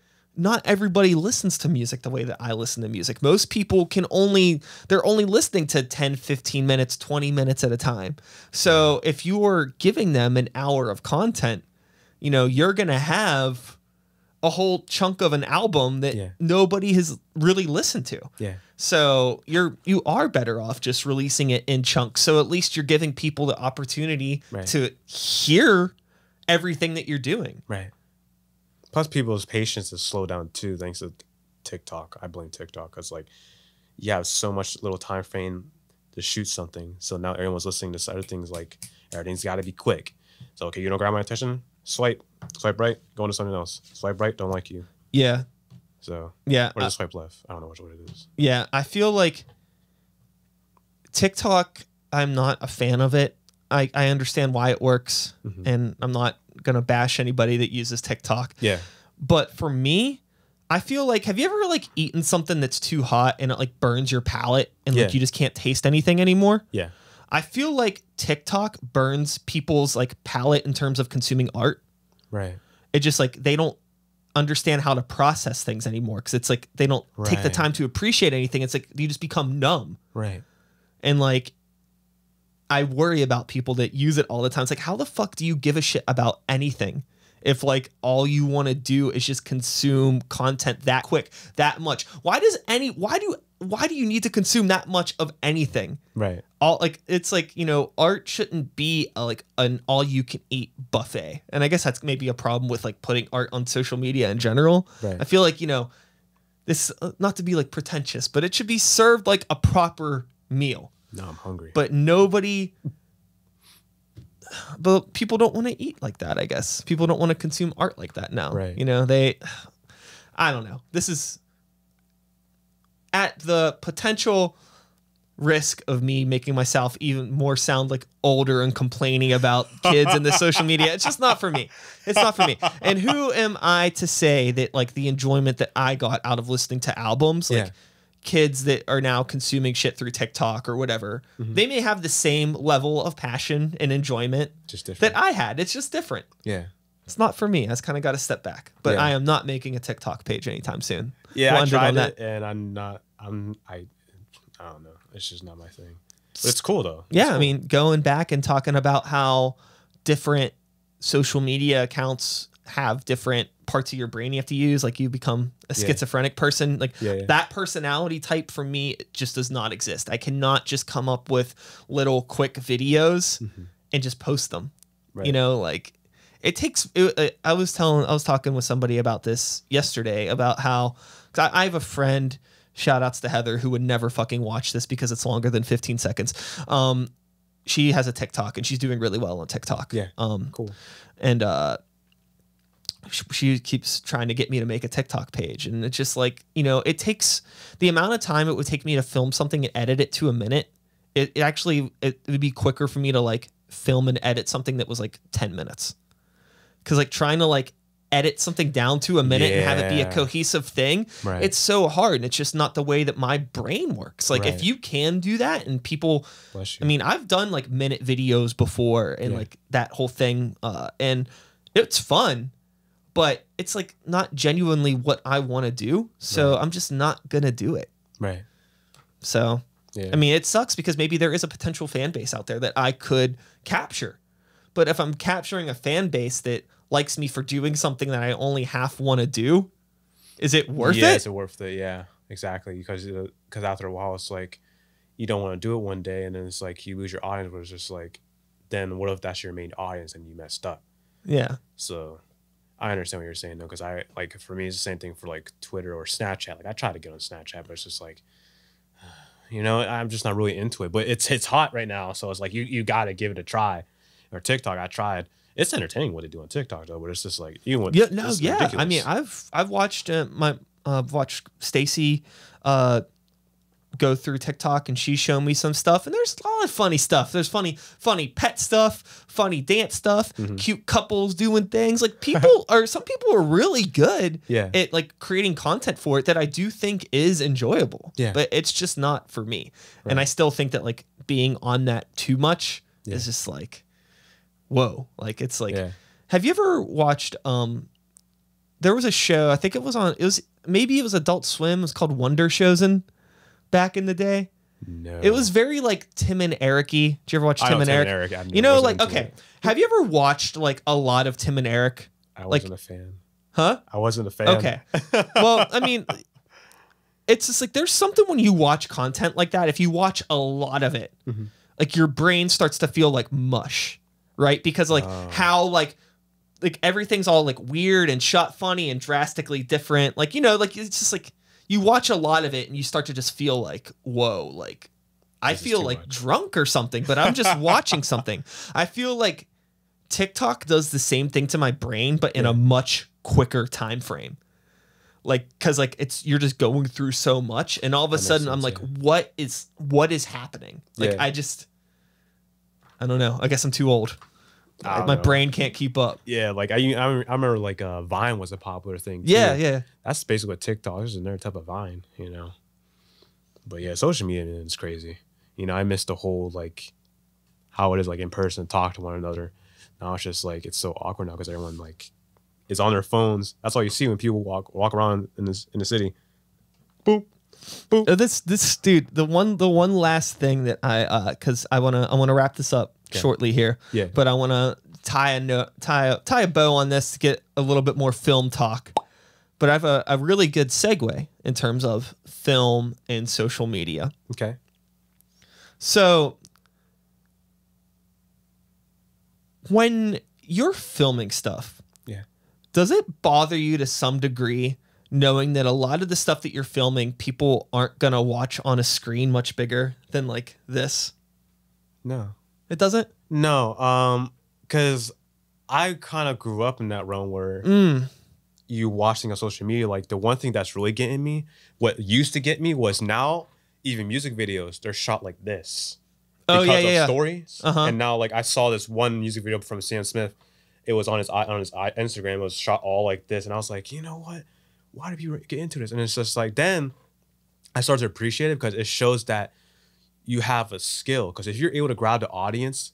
Speaker 1: not everybody listens to music the way that I listen to music. Most people they're only listening to 10, 15 minutes, 20 minutes at a time. So if you're giving them an hour of content, you know, you're going to have a whole chunk of an album that nobody has really listened to. Yeah. So you are better off just releasing it in chunks. So at least you're giving people the opportunity to hear everything that you're doing. Right.
Speaker 2: Plus, people's patience is slowed down too, thanks to TikTok. I blame TikTok, because like, you have so much little time frame to shoot something. So now everyone's listening to other things, like everything's got to be quick. So okay, you don't grab my attention. Swipe right, go into something else. Swipe right, don't like you. Yeah. So yeah, or just swipe left. I don't know which one it is.
Speaker 1: Yeah, I feel like TikTok, I'm not a fan of it. I understand why it works, and I'm not gonna bash anybody that uses TikTok. Yeah. But for me, I feel like, have you ever like eaten something that's too hot and it like burns your palate and like you just can't taste anything anymore? Yeah. I feel like TikTok burns people's like palate in terms of consuming art. Right. It just like, they don't understand how to process things anymore, because it's like they don't take the time to appreciate anything. It's like you just become numb. Right. And like, I worry about people that use it all the time. It's like, how the fuck do you give a shit about anything if like all you want to do is just consume content that quick, that much? Why do you need to consume that much of anything? Right. It's like, you know, art shouldn't be like an all you can eat buffet. And I guess that's maybe a problem with like putting art on social media in general. Right. I feel like, you know, this, not to be like pretentious, but it should be served like a proper meal.
Speaker 2: No, I'm hungry.
Speaker 1: But people don't want to eat like that, I guess. People don't want to consume art like that now. Right. You know, I don't know. This is at the potential risk of me making myself even more sound like older and complaining about kids in the social media. It's just not for me. It's not for me. And who am I to say that like the enjoyment that I got out of listening to albums, like, kids that are now consuming shit through TikTok or whatever, they may have the same level of passion and enjoyment
Speaker 2: Just different.
Speaker 1: that I had. It's just different.
Speaker 2: Yeah.
Speaker 1: It's not for me. I just kind of got to step back. But I am not making a TikTok page anytime soon.
Speaker 2: Yeah, I
Speaker 1: Wanted
Speaker 2: tried
Speaker 1: on that.
Speaker 2: it, and I don't know. It's just not my thing. But it's cool though.
Speaker 1: Yeah,
Speaker 2: It's
Speaker 1: I
Speaker 2: cool.
Speaker 1: mean, going back and talking about how different social media accounts have different parts of your brain you have to use. Like you become a schizophrenic person. Like that personality type for me just does not exist. I cannot just come up with little quick videos and just post them.
Speaker 2: Right.
Speaker 1: You know, like it takes. I was talking with somebody about this yesterday about how, cause I have a friend. Shout outs to Heather, who would never fucking watch this because it's longer than 15 seconds. She has a TikTok and she's doing really well on TikTok.
Speaker 2: Yeah. Cool.
Speaker 1: And she keeps trying to get me to make a TikTok page. And it's just like, you know, it takes the amount of time it would take me to film something and edit it to a minute. It would be quicker for me to like film and edit something that was like 10 minutes. Cause like trying to like edit something down to a minute and have it be a cohesive thing.
Speaker 2: Right.
Speaker 1: It's so hard. And it's just not the way that my brain works. Like if you can do that and people, I mean, I've done like minute videos before and like that whole thing. And it's fun, but it's like not genuinely what I want to do. So I'm just not going to do it.
Speaker 2: Right.
Speaker 1: So, I mean, it sucks because maybe there is a potential fan base out there that I could capture. But if I'm capturing a fan base that likes me for doing something that I only half want to do, is it worth it?
Speaker 2: Yeah, is it worth it? Yeah, exactly. Because after a while, it's like you don't want to do it one day, and then it's like you lose your audience. But it's just like, then what if that's your main audience and you messed up?
Speaker 1: Yeah.
Speaker 2: So I understand what you're saying though, because I like for me it's the same thing for like Twitter or Snapchat. Like I try to get on Snapchat, but it's just like, you know, I'm just not really into it. But it's hot right now, so it's like you got to give it a try. Or TikTok, I tried. It's entertaining what they do on TikTok though, but it's just like even with ridiculous.
Speaker 1: I mean, I've watched watched Stacy go through TikTok and she showed me some stuff, and there's a lot of funny stuff. There's funny pet stuff, funny dance stuff, cute couples doing things. Like some people are really good at like creating content for it that I do think is enjoyable. Yeah. But it's just not for me. Right. And I still think that like being on that too much is just like, whoa. Like it's like have you ever watched there was a show, I think it was Adult Swim, it was called Wonder Chosen back in the day. No. It was very like Tim and Eric-y. Did you ever watch Tim and Eric? You know, like okay. Have you ever watched like a lot of Tim and Eric?
Speaker 2: I wasn't a fan.
Speaker 1: Huh?
Speaker 2: I wasn't a fan.
Speaker 1: Okay. Well, I mean, it's just like there's something when you watch content like that, if you watch a lot of it, like your brain starts to feel like mush. Right? Because like how like everything's all like weird and shot funny and drastically different. Like, you know, like it's just like you watch a lot of it and you start to just feel like, whoa, like I feel like drunk or something, but I'm just watching something. I feel like TikTok does the same thing to my brain, but in a much quicker time frame. Like, cause like you're just going through so much and all of a sudden I'm like, what is happening? Like I don't know. I guess I'm too old. My brain can't keep up.
Speaker 2: Yeah, like I remember like Vine was a popular thing too.
Speaker 1: Yeah.
Speaker 2: That's basically what TikTok is, another type of Vine, you know. But yeah, social media is crazy. You know, I miss the whole like how it is like in person, talk to one another. Now it's just like it's so awkward now because everyone like is on their phones. That's all you see when people walk around in the city. Boop.
Speaker 1: This dude, the one last thing that because I wanna wrap this up shortly here. Yeah. But I wanna tie a bow on this to get a little bit more film talk. But I have a really good segue in terms of film and social media.
Speaker 2: Okay.
Speaker 1: So when you're filming stuff, does it bother you to some degree knowing that a lot of the stuff that you're filming, people aren't going to watch on a screen much bigger than like this?
Speaker 2: No.
Speaker 1: It doesn't?
Speaker 2: No. Because I kind of grew up in that realm where you watching on social media, like the one thing that's really getting me, what used to get me was now even music videos, they're shot like this. Because of stories. And now like I saw this one music video from Sam Smith. It was on his Instagram. It was shot all like this. And I was like, you know what? Why did you get into this? And it's just like, then I started to appreciate it because it shows that you have a skill. Because if you're able to grab the audience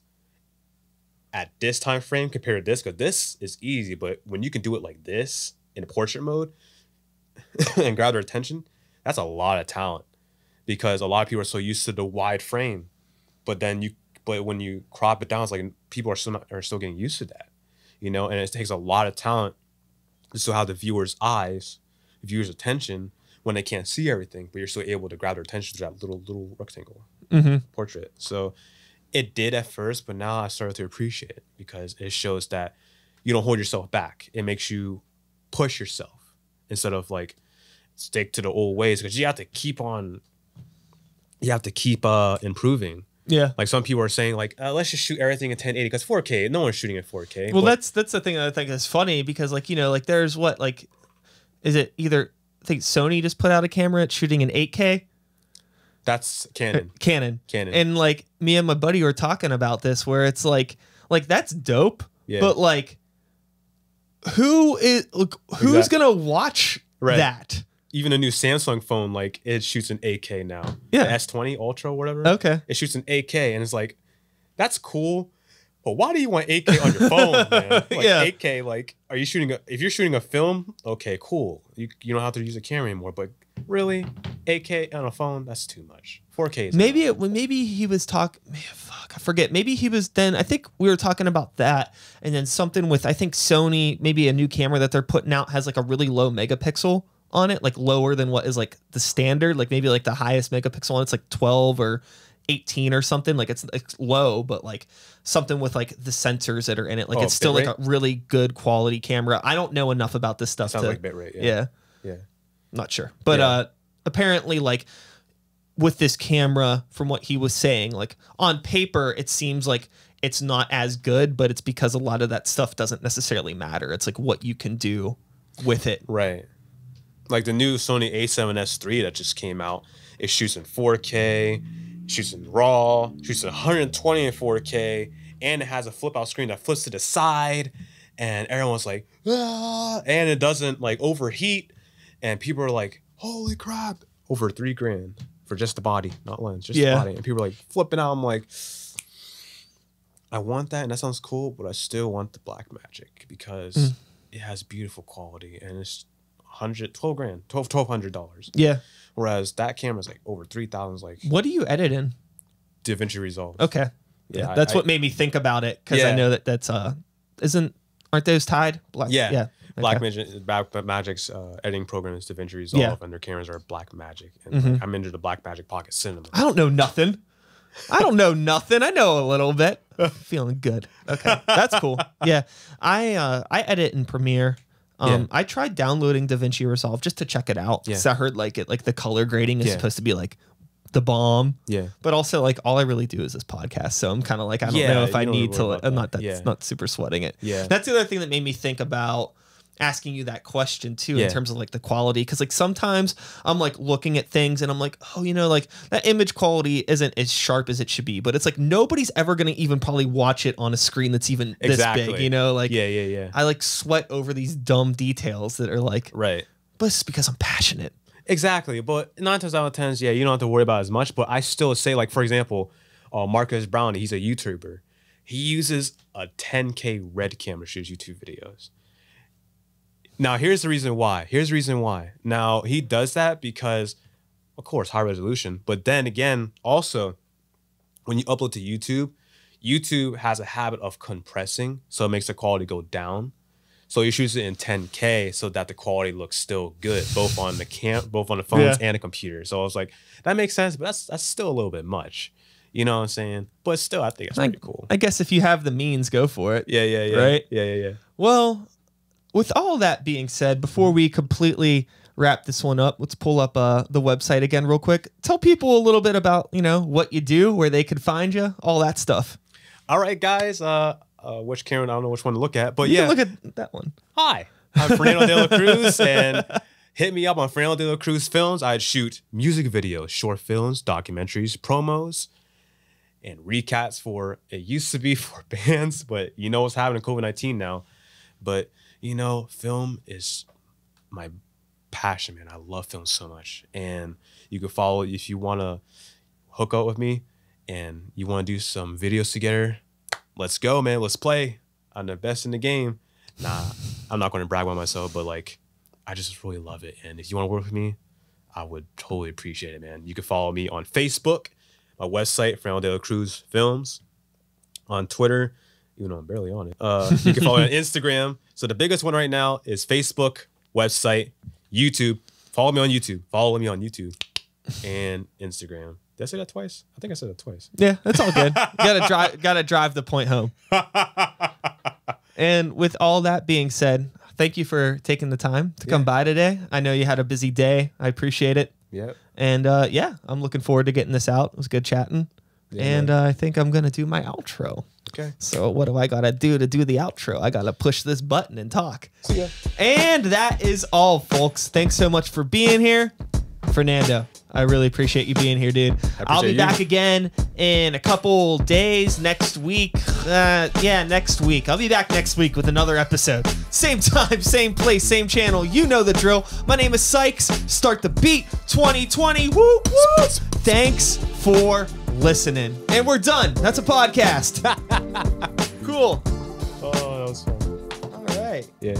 Speaker 2: at this time frame compared to this, because this is easy, but when you can do it like this in portrait mode and grab their attention, that's a lot of talent. Because a lot of people are so used to the wide frame, but when you crop it down, it's like people are still getting used to that, you know. And it takes a lot of talent to still have the viewer's eyes, the viewer's attention when they can't see everything, but you're still able to grab their attention to that little rectangle portrait. So it did at first, but now I started to appreciate it because it shows that you don't hold yourself back. It makes you push yourself instead of like stick to the old ways, because you have to keep improving.
Speaker 1: Yeah.
Speaker 2: Like some people are saying like, let's just shoot everything in 1080 because 4K, no one's shooting at 4K.
Speaker 1: Well, that's the thing that I think is funny because like, you know, like there's what, like, is it either, I think Sony just put out a camera it's shooting in 8K.
Speaker 2: That's Canon.
Speaker 1: Canon. And like me and my buddy were talking about this where it's like that's dope. Yeah. But like who's gonna watch that? Even
Speaker 2: a new Samsung phone, like it shoots in 8K now.
Speaker 1: Yeah.
Speaker 2: The S20 Ultra or whatever.
Speaker 1: Okay.
Speaker 2: It shoots in 8K and it's like, that's cool. But why do you want 8K on your phone, man? Like 8K, like, if you're shooting a film, okay, cool. You don't have to use a camera anymore. But really, 8K on a phone, that's too much. 4K is
Speaker 1: maybe he was talking, fuck, I forget. Maybe he was then, I think we were talking about that. And then something with, I think Sony, maybe a new camera that they're putting out has like a really low megapixel on it, like lower than what is like the standard, like maybe like the highest megapixel on it's like 12 or 18 or something, like it's low, but like something with like the sensors that are in it, like it's still like a really good quality camera. I don't know enough about this stuff.
Speaker 2: Sounds like bitrate.
Speaker 1: Yeah. Not sure, but apparently like with this camera, from what he was saying, like on paper it seems like it's not as good, but it's because a lot of that stuff doesn't necessarily matter. It's like what you can do with it.
Speaker 2: Right. Like the new Sony a7S III that just came out, it shoots in 4K, shoots in RAW, shoots in 120 in 4K, and it has a flip out screen that flips to the side, and everyone's like, ah, and it doesn't like overheat, and people are like, holy crap, over $3,000 for just the body, not lens, just the body, and people are like flipping out. I'm like, I want that, and that sounds cool, but I still want the Blackmagic because it has beautiful quality, and it's $1,200.
Speaker 1: Yeah.
Speaker 2: Whereas that camera's like over 3,000. Like,
Speaker 1: what do you edit in?
Speaker 2: DaVinci Resolve.
Speaker 1: Okay. Yeah, that's what made me think about it, because I know that's aren't those tied?
Speaker 2: Yeah. Blackmagic's editing program is DaVinci Resolve, and their cameras are Blackmagic. And like, I'm into the Blackmagic Pocket Cinema.
Speaker 1: I don't know nothing. I know a little bit. Feeling good. Okay, that's cool. Yeah, I edit in Premiere. I tried downloading DaVinci Resolve just to check it out. Yeah. So I heard like the color grading is supposed to be like the bomb. Yeah. But also like all I really do is this podcast. So I'm kind of like, I don't know if I need to, I'm not super sweating it. Yeah. That's the other thing that made me think about asking you that question too, in terms of like the quality. Cause like sometimes I'm like looking at things and I'm like, oh, you know, like that image quality isn't as sharp as it should be, but it's like nobody's ever going to even probably watch it on a screen that's even this big, you know, like, I like sweat over these dumb details that are like, but it's because I'm passionate.
Speaker 2: Exactly. But 9 times out of 10, you don't have to worry about as much, but I still say, like, for example, Marcus Brownie, he's a YouTuber. He uses a 10K red camera to shoot YouTube videos. Now, here's the reason why. Now, he does that because, of course, high resolution. But then again, also, when you upload to YouTube, YouTube has a habit of compressing, so it makes the quality go down. So he shoots it in 10K so that the quality looks still good, both on the phones and the computer. So I was like, that makes sense, but that's still a little bit much. You know what I'm saying? But still, I think it's pretty cool.
Speaker 1: I guess if you have the means, go for it.
Speaker 2: Yeah.
Speaker 1: Right?
Speaker 2: Yeah.
Speaker 1: Well, with all that being said, before we completely wrap this one up, let's pull up the website again real quick. Tell people a little bit about, you know, what you do, where they could find you, all that stuff.
Speaker 2: All right, guys. Which camera? I don't know which one to look at, but
Speaker 1: you can look at that one.
Speaker 2: Hi, I'm Fernando De La Cruz, and hit me up on Fernando De La Cruz Films. I'd shoot music videos, short films, documentaries, promos, and recaps for, it used to be for bands, but you know what's happening in COVID-19 now. But, you know, film is my passion, man. I love film so much. And you can follow, if you want to hook up with me and you want to do some videos together, let's go, man. Let's play. I'm the best in the game. Nah, I'm not going to brag about myself, but like, I just really love it. And if you want to work with me, I would totally appreciate it, man. You can follow me on Facebook, my website, Fernando De La Cruz Films, on Twitter, even though I'm barely on it. You can follow me on Instagram. So the biggest one right now is Facebook, website, YouTube. Follow me on YouTube. Follow me on YouTube and Instagram. Did I say that twice? I think I said that twice.
Speaker 1: Yeah, that's all good. Gotta drive the point home. And with all that being said, thank you for taking the time to come by today. I know you had a busy day. I appreciate it.
Speaker 2: Yep.
Speaker 1: And yeah, I'm looking forward to getting this out. It was good chatting. Yeah, and I think I'm going to do my outro.
Speaker 2: Okay.
Speaker 1: So what do I got to do the outro? I got to push this button and talk.
Speaker 2: See ya.
Speaker 1: And that is all, folks. Thanks so much for being here. Fernando, I really appreciate you being here, dude. I'll be back again in a couple days, next week. Next week. I'll be back next week with another episode. Same time, same place, same channel. You know the drill. My name is Sykes. Start the beat 2020. Woo, woo. Thanks for listening. And we're done. That's a podcast. Cool.
Speaker 2: Oh, that was fun.
Speaker 1: All right.
Speaker 2: Yeah.